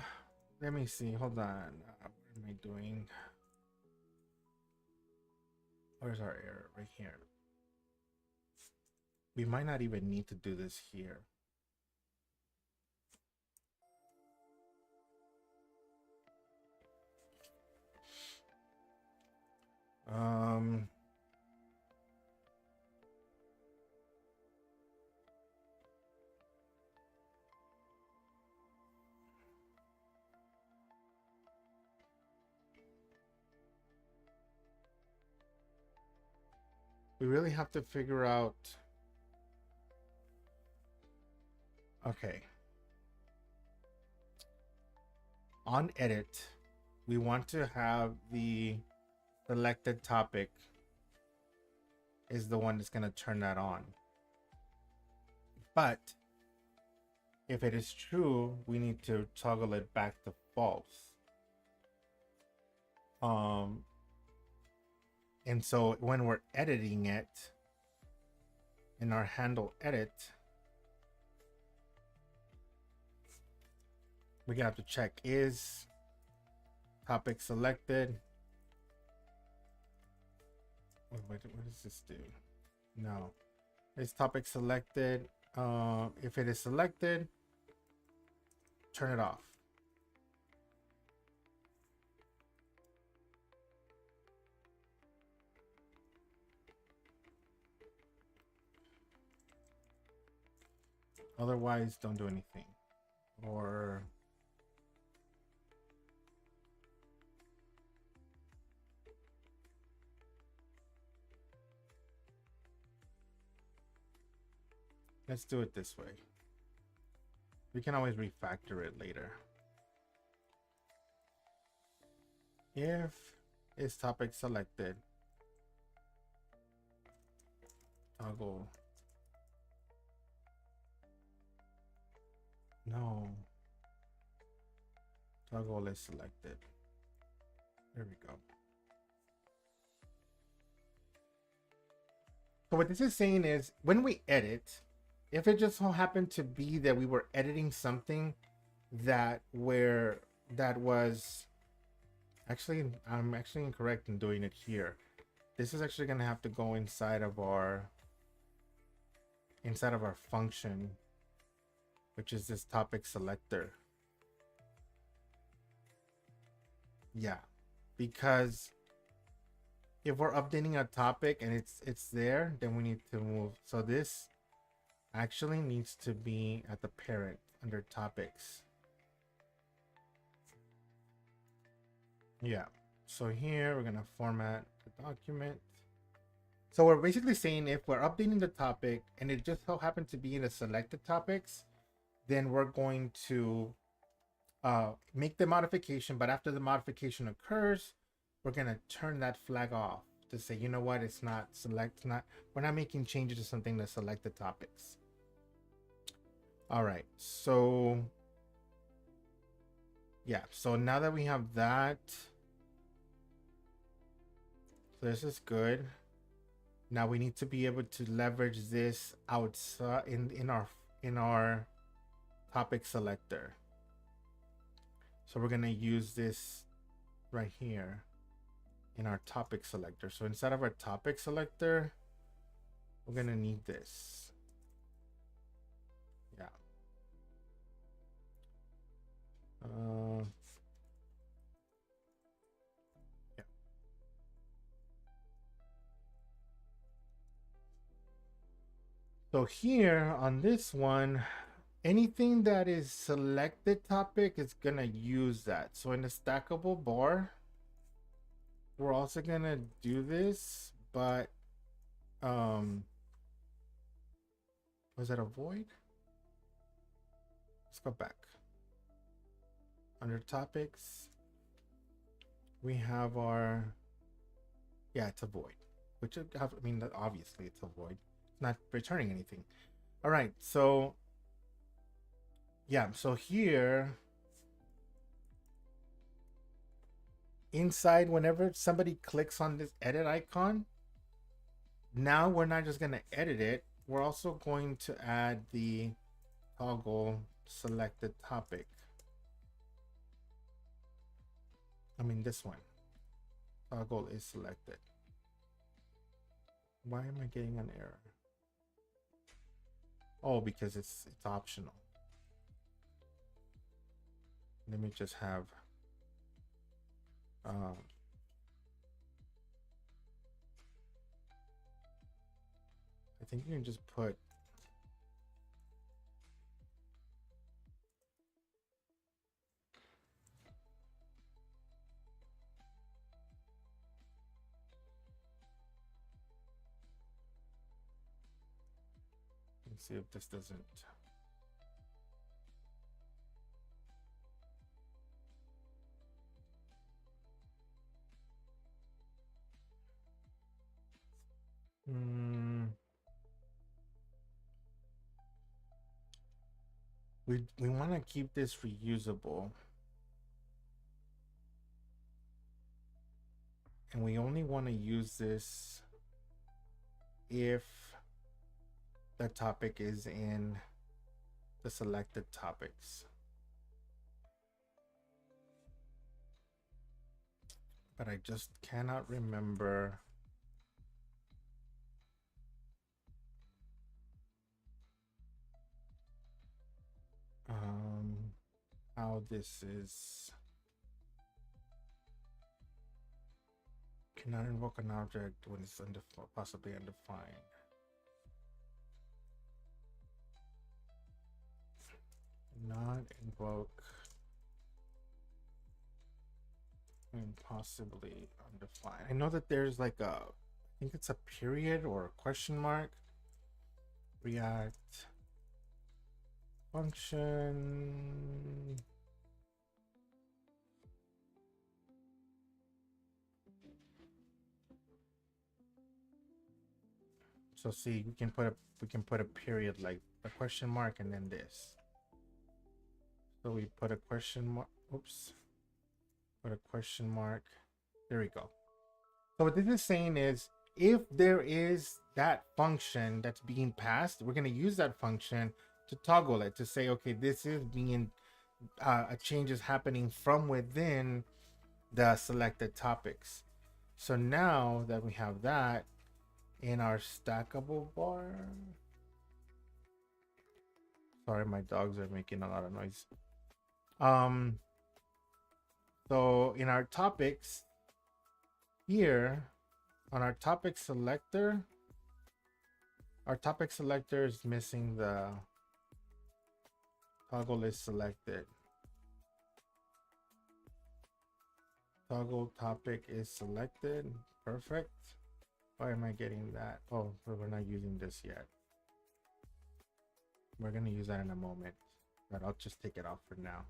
let me see, hold on. What am I doing? Where's our error? Right here. We might not even need to do this here. Um, we really have to figure out. Okay. On edit, we want to have the selected topic is the one that's going to turn that on. But if it is true, we need to toggle it back to false. And so when we're editing it in our handle edit, we're gonna have to check is topic selected. What does this do? No, is topic selected. If it is selected, turn it off. Otherwise, don't do anything. Or let's do it this way. We can always refactor it later. If is topic selected, toggle. No. Toggle is selected. There we go. So what this is saying is when we edit, if it just so happened to be that we were editing something that was actually, I'm actually incorrect in doing it here. This is actually going to have to go inside of our function, which is this topic selector. Yeah, because if we're updating a topic and it's there, then we need to move. So this actually needs to be at the parent under topics. Yeah, so here we're gonna format the document. So we're basically saying if we're updating the topic and it just so happened to be in the selected topics, then we're going to make the modification, but after the modification occurs, we're gonna turn that flag off to say, you know what, it's not we're not making changes to something that selected topics. All right, so yeah, so now that we have that, so this is good. Now we need to be able to leverage this outside in our topic selector. So we're gonna use this right here in our topic selector. So inside of our topic selector, we're gonna need this. Yeah. Yeah. So here on this one, anything that is selected topic is gonna use that. So in the stackable bar, we're also gonna do this, but was that a void? Let's go back. Under topics, we have our, yeah, it's a void, which I mean, obviously it's a void. It's not returning anything. All right, so yeah, so here inside, whenever somebody clicks on this edit icon, now we're not just going to edit it, we're also going to add the toggle selected topic. I mean, this one, toggle is selected. Why am I getting an error? Oh, because it's optional. Let me just have I think you can just put let's see if this doesn't. We want to keep this reusable, and we only want to use this if the topic is in the selected topics. But I just cannot remember how this is. Cannot invoke an object when it's possibly undefined. Not invoke and possibly undefined. I know that there's like a, I think it's a period or a question mark. React function. So see, we can put a period, like a question mark and then this. So we put a question mark. Oops. Put a question mark. There we go. So what this is saying is, if there is that function that's being passed, we're going to use that function to toggle it to say, okay, this is being a change is happening from within the selected topics. So now that we have that in our stackable bar, sorry, my dogs are making a lot of noise. So in our topics here, on our topic selector, our topic selector is missing the toggle is selected. Toggle topic is selected. Perfect. Why am I getting that? Oh, we're not using this yet. We're going to use that in a moment, but I'll just take it off for now.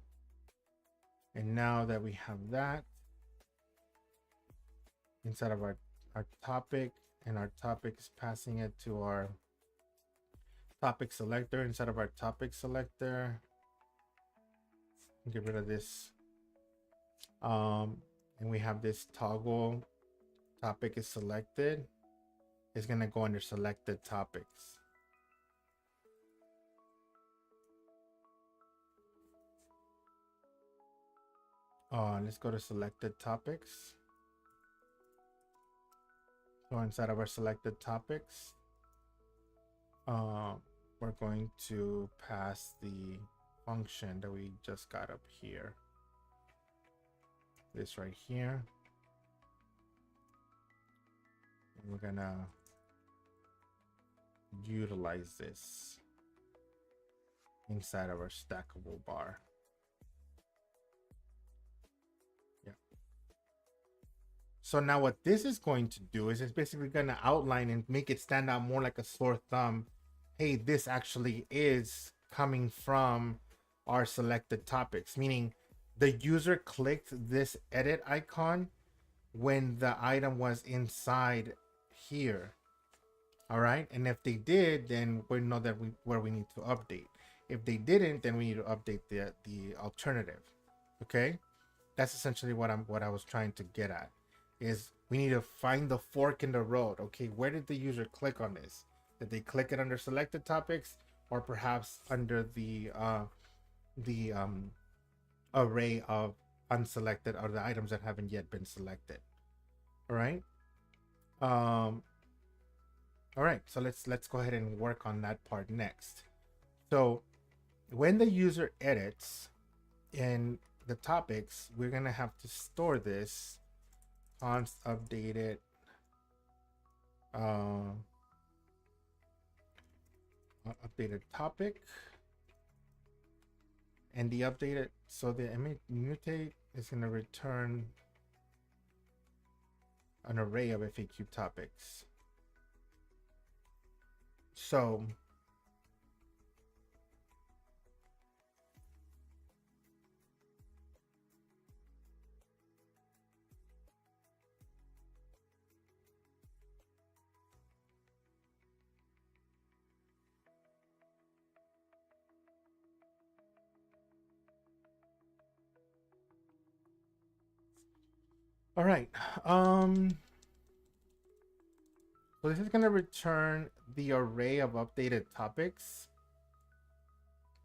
And now that we have that inside of our topic, and our topic is passing it to our topic selector inside of our topic selector. Get rid of this. And we have this toggle topic is selected. It's going to go under selected topics. Let's go to selected topics. So inside of our selected topics, we're going to pass the function that we just got up here. This right here. And we're gonna utilize this inside of our stackable bar. Yeah. So now what this is going to do is it's basically going to outline and make it stand out more like a sore thumb. Hey, this actually is coming from our selected topics, meaning the user clicked this edit icon when the item was inside here. All right, and if they did, then we know that where we need to update. If they didn't, then we need to update the alternative. Okay, that's essentially what I was trying to get at. Is we need to find the fork in the road. Okay, where did the user click on this? Did they click it under selected topics, or perhaps under the array of unselected or the items that haven't yet been selected? All right. All right, so let's go ahead and work on that part next. So when the user edits in the topics, we're gonna have to store this const updated updated topic, and the updated, so the mutate is gonna return an array of FAQ topics. So all right, so this is going to return the array of updated topics,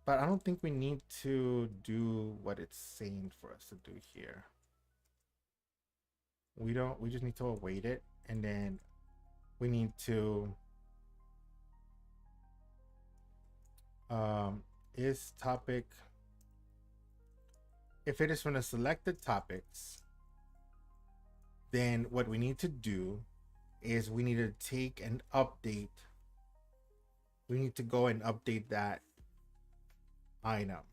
but I don't think we need to do what it's saying for us to do here. We just need to await it, and then we need to is topic, if it is from the selected topics, then what we need to do is we need to take and update. We need to go and update that item.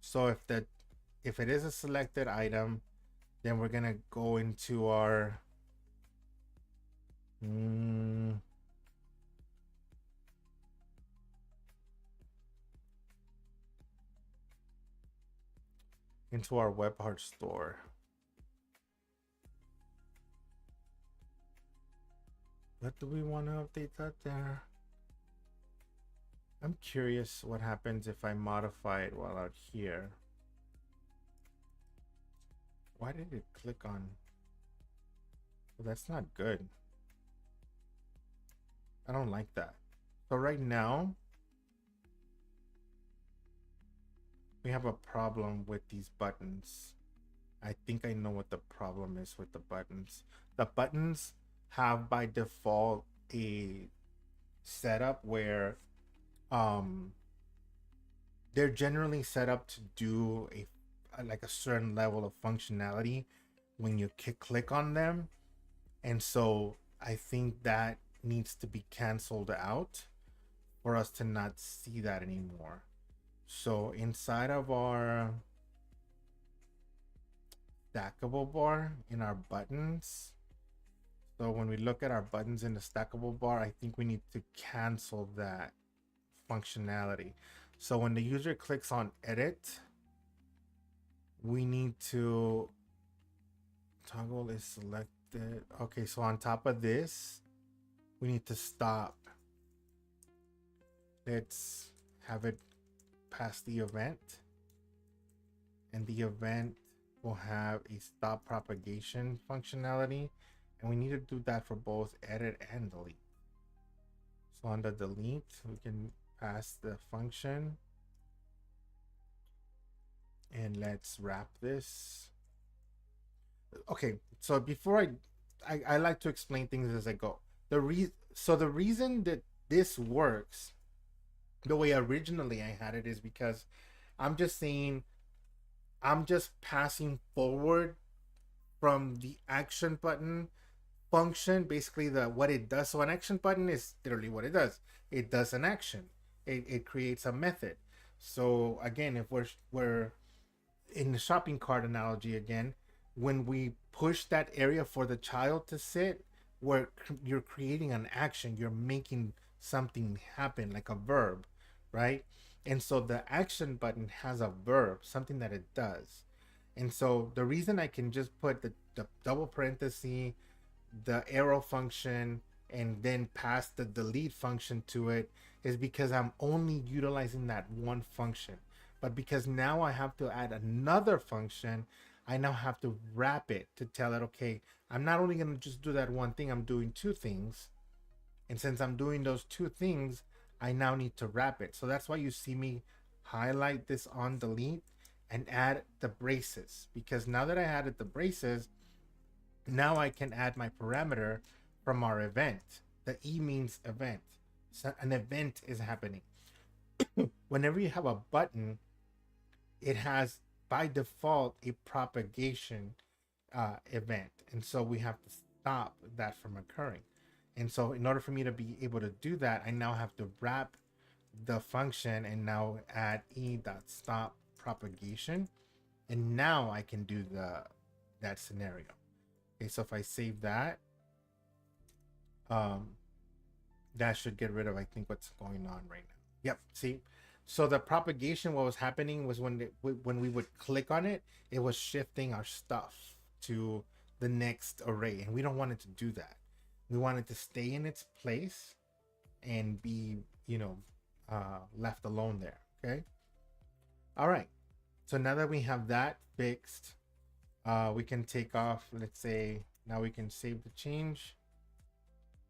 So if it is a selected item, then we're gonna go into our Webpart store. What do we want to update that there? I'm curious what happens if I modify it while out here. Why did it click on? Well, that's not good. I don't like that. So right now, we have a problem with these buttons. I think I know what the problem is with the buttons. The buttons have by default a setup where they're generally set up to do a certain level of functionality when you click on them, and so I think that needs to be canceled out for us to not see that anymore. So inside of our stackable bar, in our buttons, so when we look at our buttons in the stackable bar, I think we need to cancel that functionality. So when the user clicks on edit, we need to toggle is selected. Okay, so on top of this, we need to stop. Let's have it past the event, and the event will have a stop propagation functionality, and we need to do that for both edit and delete. So on the delete, we can pass the function, and let's wrap this. Okay, so before I like to explain things as I go. The reason that this works the way originally I had it is because I'm just passing forward from the action button function, basically the what it does. So an action button is literally what it does. It does an action. It creates a method. So again, if we're in the shopping cart analogy again, when we push that area for the child to sit, where you're creating an action, you're making something happen, like a verb, right? And so the action button has a verb, something that it does. And so the reason I can just put the double parenthesis, the arrow function, and then pass the delete function to it is because I'm only utilizing that one function. But because now I have to add another function, I now have to wrap it to tell it, okay, I'm not only going to just do that one thing, I'm doing two things. And since I'm doing those two things, I now need to wrap it. So that's why you see me highlight this on delete and add the braces. Because now that I added the braces, now I can add my parameter from our event. The E means event. So an event is happening. Whenever you have a button, it has by default a propagation event. And so we have to stop that from occurring. And so in order for me to be able to do that, I now have to wrap the function and now add e.stop propagation. And now I can do that scenario. Okay, so if I save that, that should get rid of, I think, what's going on right now. Yep, see? So the propagation, what was happening was when we would click on it, it was shifting our stuff to the next array. And we don't want it to do that. We want it to stay in its place and be, left alone there, okay? All right, so now that we have that fixed, we can take off, let's say, now we can save the change.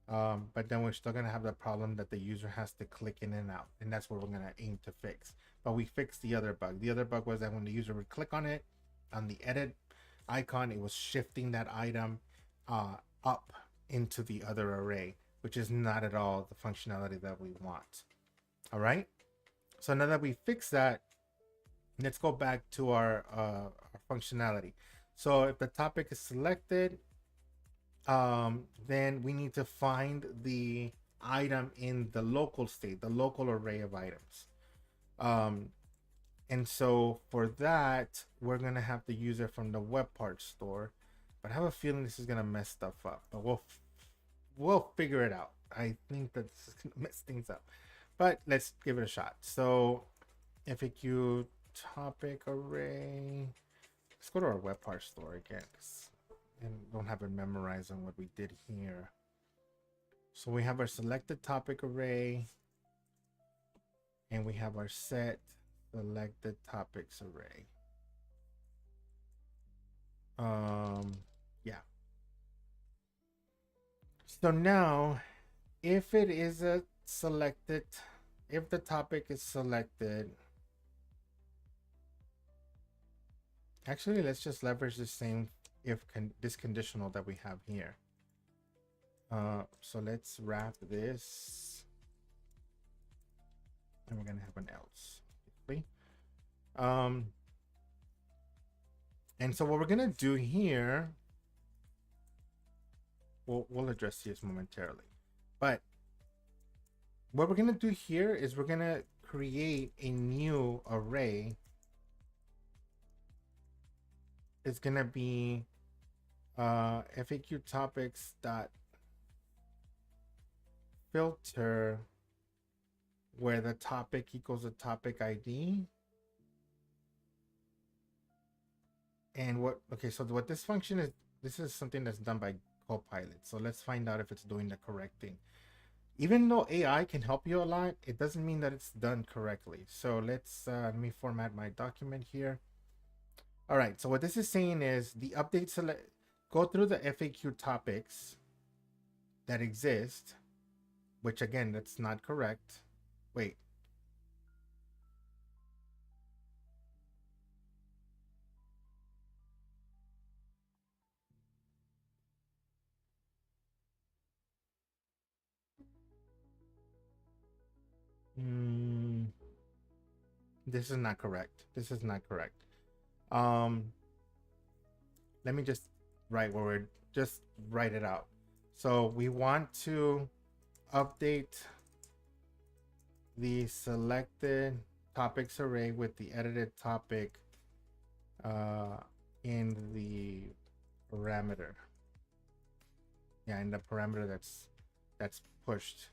But then we're still gonna have the problem that the user has to click in and out, and that's what we're gonna aim to fix. But we fixed the other bug. The other bug was that when the user would click on it, on the edit icon, it was shifting that item up into the other array, which is not at all the functionality that we want. All right. So now that we fixed that, let's go back to our functionality. So if the topic is selected, then we need to find the item in the local state, the local array of items. And so for that, we're gonna have to use it from the Webpart store. But I have a feeling this is gonna mess stuff up. But we'll figure it out. I think that this is gonna mess things up. But let's give it a shot. So FAQ topic array. Let's go to our Webpart store again, and don't have it memorized on what we did here. So we have our selected topic array, and we have our set selected topics array. Yeah. So now, if it is a selected, if the topic is selected, actually, let's just leverage the same if this conditional that we have here. So let's wrap this, and we're gonna have an else. And so what we're gonna do here, we'll address this momentarily, but what we're gonna do here is we're gonna create a new array. It's gonna be FAQ topics dot filter, where the topic equals the topic ID. And so what this function is, this is something that's done by Copilot. So let's find out if it's doing the correct thing. Even though AI can help you a lot, it doesn't mean that it's done correctly. So let me format my document here. All right, so what this is saying is the update select, go through the FAQ topics that exist, which again, that's not correct. Wait. This is not correct. This is not correct. Let me just write it out. So we want to update the selected topics array with the edited topic uh, in the parameter. Yeah, in the parameter that's pushed.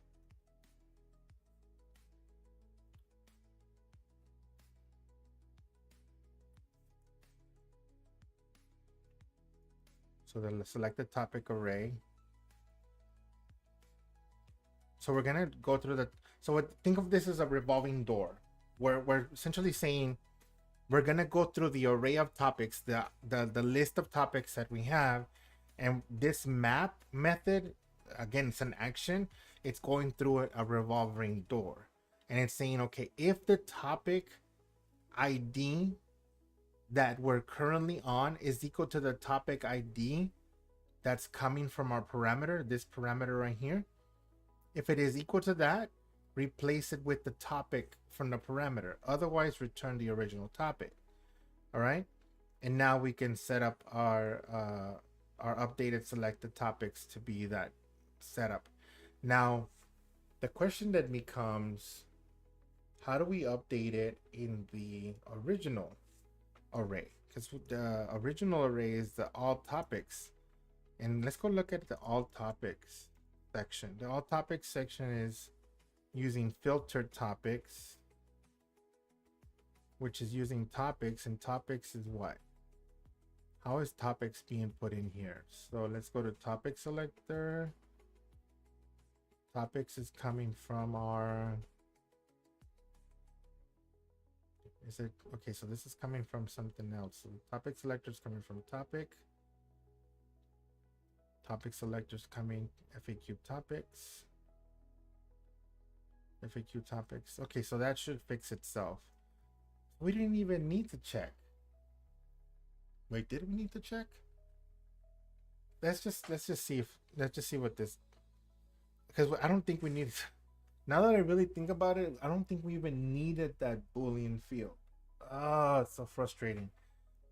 So the selected topic array. So we're gonna go through the. So think of this as a revolving door, where we're essentially saying we're gonna go through the array of topics, the list of topics that we have, and this map method, again, it's an action. It's going through a revolving door, and it's saying, okay, if the topic ID that we're currently on is equal to the topic ID that's coming from our parameter, this parameter right here. If it is equal to that, replace it with the topic from the parameter. Otherwise, return the original topic. All right. And now we can set up our updated selected topics to be that setup. Now, the question that becomes, how do we update it in the original array? Because the original array is the all topics. And let's go look at the all topics section. The all topics section is using filtered topics, which is using topics, and topics is what? How is topics being put in here? So let's go to topic selector. Topics is coming from our, is it okay? So this is coming from something else. So topic selector is coming from topic. Topic selectors coming FAQ topics. FAQ topics. Okay, so that should fix itself. We didn't even need to check. Wait, did we need to check? Let's just see what this, because I don't think we need to, now that I really think about it, I don't think we even needed that Boolean field. Oh, it's so frustrating.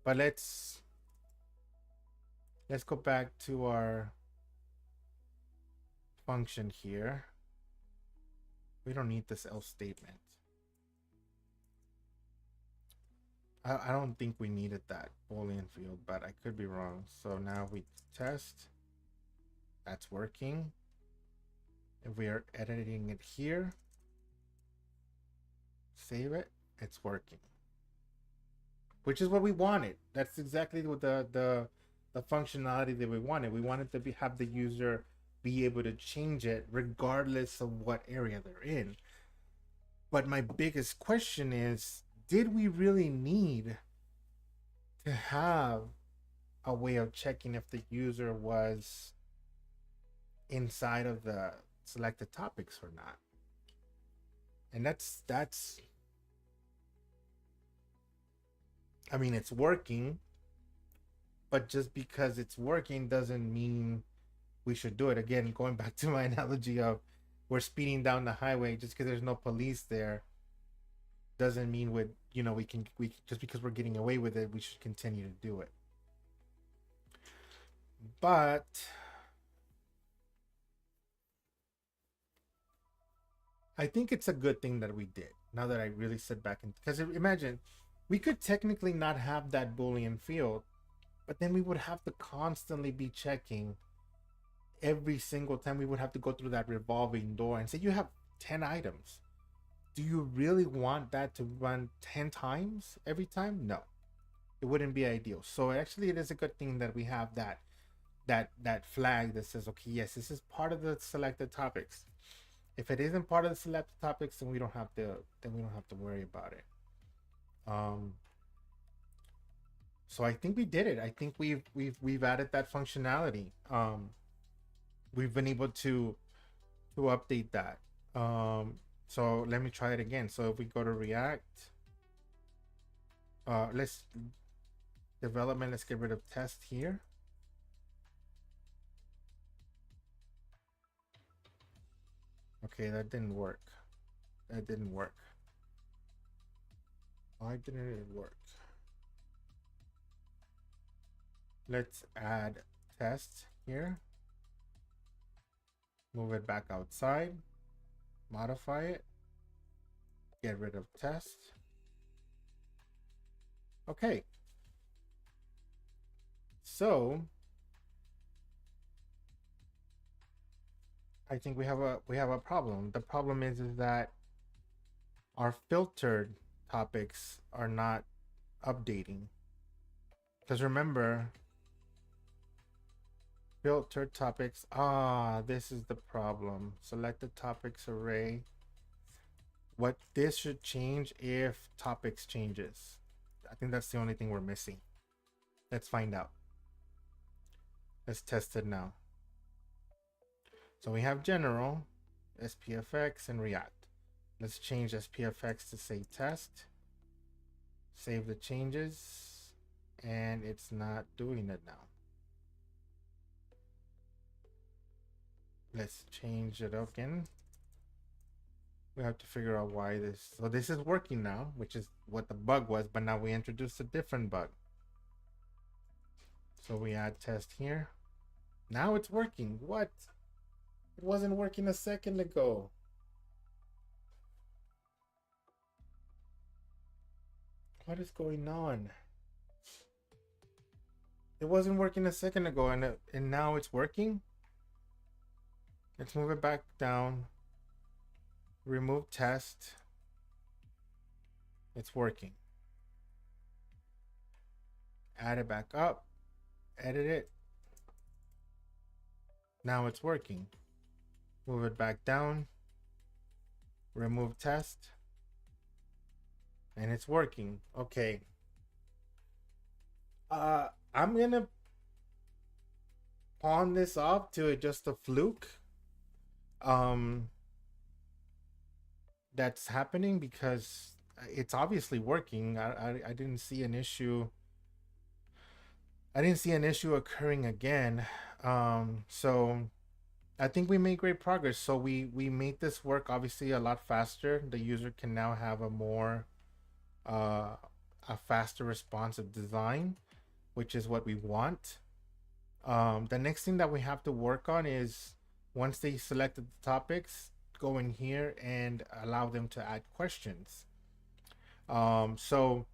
But let's go back to our function here. We don't need this else statement. I don't think we needed that Boolean field, but I could be wrong. So now we test. That's working. If we are editing it here, save it, it's working. Which is what we wanted. That's exactly what the functionality that we wanted. We wanted to have the user be able to change it regardless of what area they're in. But my biggest question is, did we really need to have a way of checking if the user was inside of the selected topics or not? And that's I mean, it's working, but just because it's working doesn't mean we should do it. Again, going back to my analogy of we're speeding down the highway, just because there's no police there doesn't mean we just because we're getting away with it, we should continue to do it. But I think it's a good thing that we did, now that I really sit back, and because imagine we could technically not have that Boolean field, but then we would have to constantly be checking every single time. We would have to go through that revolving door and say you have 10 items. Do you really want that to run 10 times every time? No, it wouldn't be ideal. So actually, it is a good thing that we have that flag that says, okay, yes, this is part of the selected topics. If it isn't part of the selected topics, then we don't have to worry about it. So I think we did it. I think we've added that functionality. We've been able to update that. So let me try it again. So if we go to React, let's development, let's get rid of test here. Okay, that didn't work. That didn't work. Why didn't it work? Let's add test here. Move it back outside, modify it, get rid of test. Okay. So I think we have a problem. The problem is that our filtered topics are not updating. Because remember, filtered topics. This is the problem. Selected topics array. What this should change if topics changes. I think that's the only thing we're missing. Let's find out. Let's test it now. So we have general, SPFx, and React. Let's change SPFx to say test. Save the changes, and it's not doing it now. Let's change it again. We have to figure out why this. So this is working now, which is what the bug was, but now we introduced a different bug. So we add test here. Now it's working. What? It wasn't working a second ago. What is going on? It wasn't working a second ago, and now it's working. Let's move it back down. Remove test. It's working. Add it back up. Edit it. Now it's working. Move it back down. Remove test. And it's working. Okay. I'm gonna pawn this off to just a fluke. That's happening because it's obviously working. I didn't see an issue. I didn't see an issue occurring again. So I think we made great progress. So we made this work obviously a lot faster. The user can now have a more a faster responsive design, which is what we want. The next thing that we have to work on is once they selected the topics, go in here and allow them to add questions. So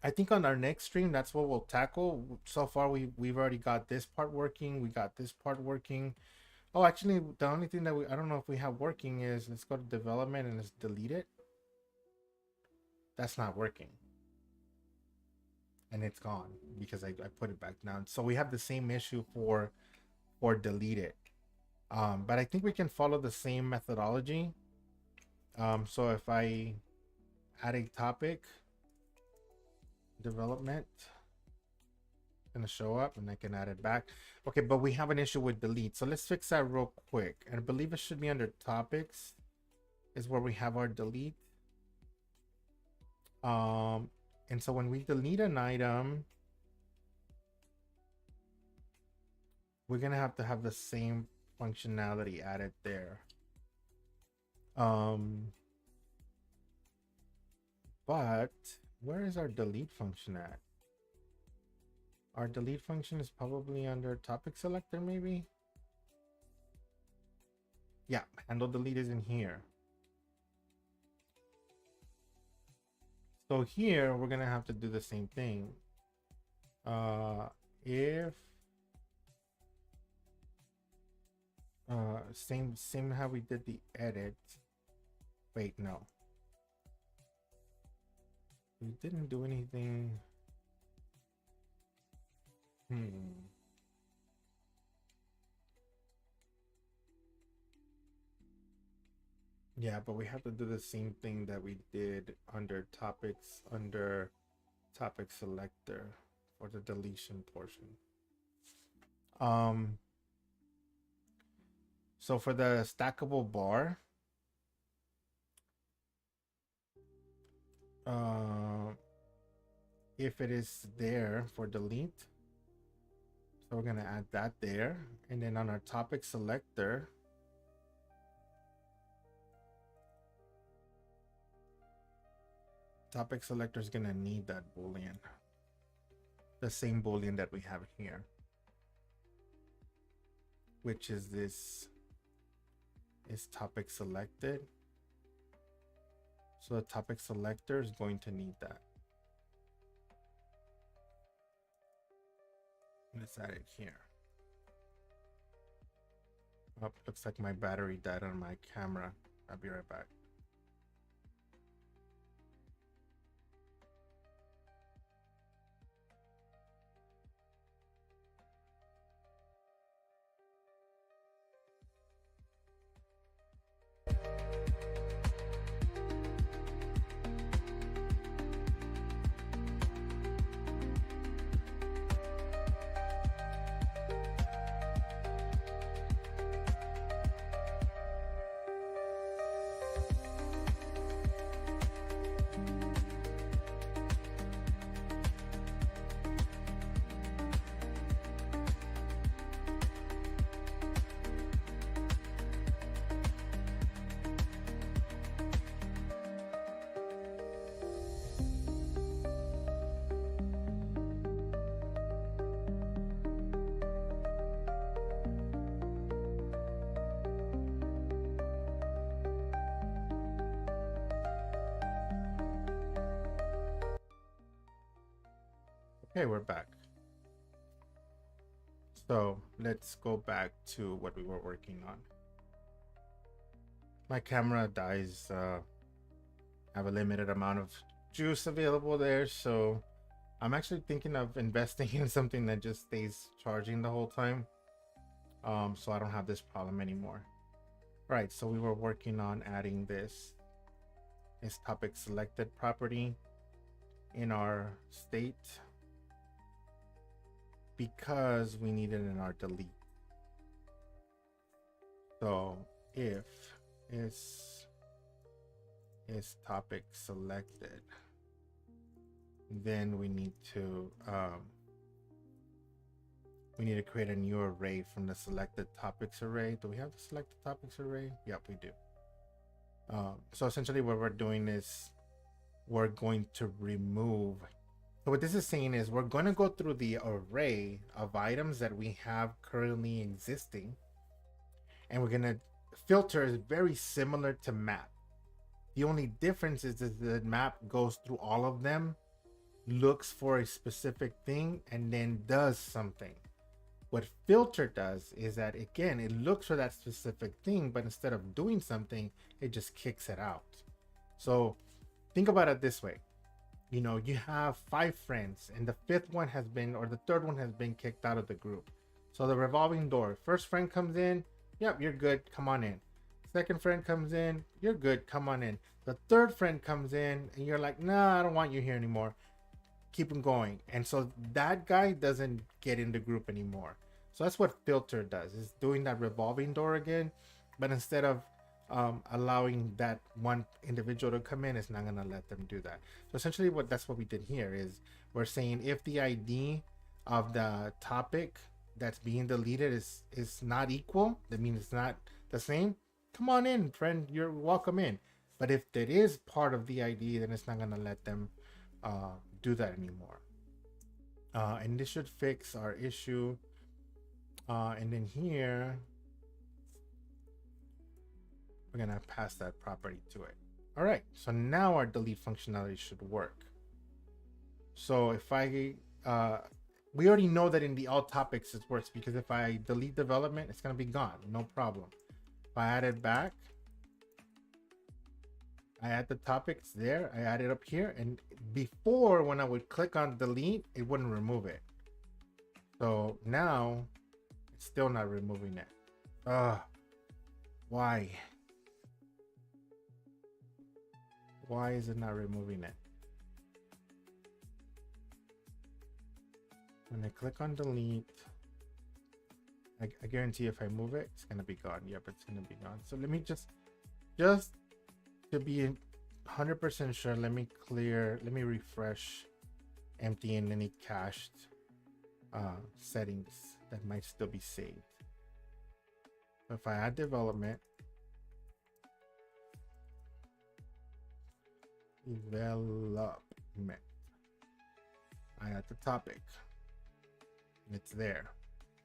I think on our next stream, that's what we'll tackle. So far, we've already got this part working. We got this part working. Oh, actually, the only thing that I don't know if we have working is, let's go to development and let's delete it. That's not working. And it's gone because I put it back down. So we have the same issue for delete it. But I think we can follow the same methodology. So if I add a topic, development, gonna show up and I can add it back. Okay, but we have an issue with delete. So let's fix that real quick. And I believe it should be under topics is where we have our delete. And so when we delete an item, we're gonna have to have the same functionality added there. But where is our delete function at? Our delete function is probably under topic selector, maybe. Yeah, handle delete is in here. So here we're gonna have to do the same thing. If same how we did the edit. Wait, no. We didn't do anything. Yeah, but we have to do the same thing that we did under topics, under topic selector for the deletion portion. So for the stackable bar, if it is there for delete, so we're gonna add that there, and then on our topic selector, topic selector is gonna need that boolean, the same boolean that we have here, which is this is topic selected. So the topic selector is going to need that. Let's add it here. Oh, looks like my battery died on my camera. I'll be right back. Okay, we're back. So let's go back to what we were working on. My camera dies. I have a limited amount of juice available there, so I'm actually thinking of investing in something that just stays charging the whole time, so I don't have this problem anymore. Right, so we were working on adding this topic selected property in our state because we need it in our delete. So if is topic selected, then we need to create a new array from the selected topics array. Do we have the selected topics array? Yep, we do. So essentially what we're doing is we're going to remove. So what this is saying is we're going to go through the array of items that we have currently existing, and we're going to filter is very similar to map. The only difference is that the map goes through all of them, looks for a specific thing, and then does something. What filter does is that, again, it looks for that specific thing, but instead of doing something, it just kicks it out. So think about it this way. You know, you have 5 friends and the 5th one has been, or the 3rd one has been kicked out of the group. So the revolving door, first friend comes in, yep, you're good, come on in. Second friend comes in, you're good, come on in. The 3rd friend comes in and you're like, nah, I don't want you here anymore. Keep them going. And so that guy doesn't get in the group anymore. So that's what filter does, is doing that revolving door again, but instead of allowing that one individual to come in, it's not going to let them do that. So essentially that's what we did here, is we're saying if the ID of the topic that's being deleted is not equal, that means it's not the same, come on in, friend, you're welcome in. But if it is part of the ID, then it's not going to let them do that anymore. And this should fix our issue. And then here we're gonna pass that property to it. All right, so now our delete functionality should work. So if I we already know that in the all topics it works, because if I delete development, it's gonna be gone, no problem. If I add it back, I add the topics there, I add it up here, and before, when I would click on delete, it wouldn't remove it. So now it's still not removing it. Why? Why is it not removing it? When I click on delete, I guarantee if I move it, it's gonna be gone. Yep, it's gonna be gone. So let me just to be 100% sure, let me refresh, emptying any cached settings that might still be saved. So if I add development, I add the topic, it's there.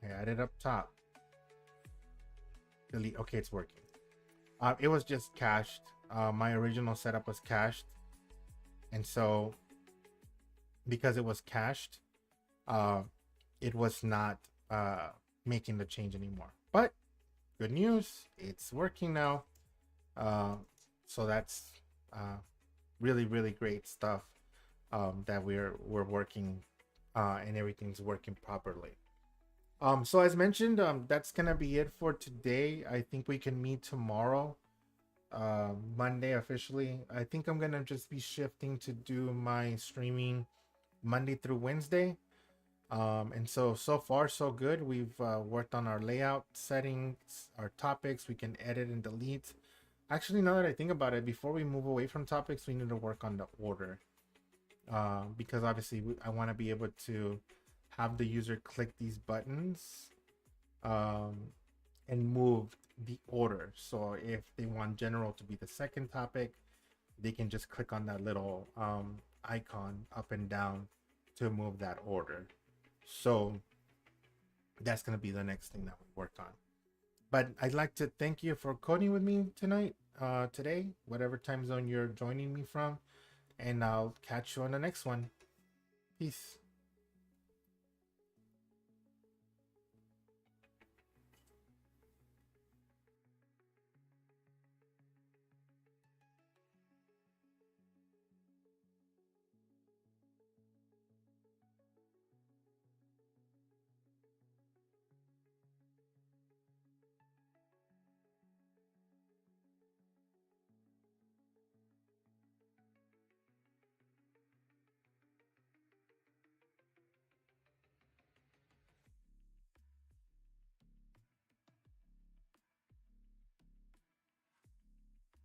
I add it up top, delete. Okay, it's working. It was just cached. My original setup was cached, and so because it was cached, uh, it was not making the change anymore. But good news, it's working now. Uh, so that's really great stuff that we're working and everything's working properly. So as mentioned, that's gonna be it for today. I think we can meet tomorrow, Monday officially. I think I'm gonna just be shifting to do my streaming Monday through Wednesday. And so far so good. We've worked on our layout settings, our topics. We can edit and delete. Actually, now that I think about it, before we move away from topics, we need to work on the order. Because obviously I want to be able to have the user click these buttons um, and move the order. So if they want general to be the second topic, they can just click on that little icon up and down to move that order. So that's going to be the next thing that we work on. But I'd like to thank you for coding with me today, whatever time zone you're joining me from. And I'll catch you on the next one. Peace.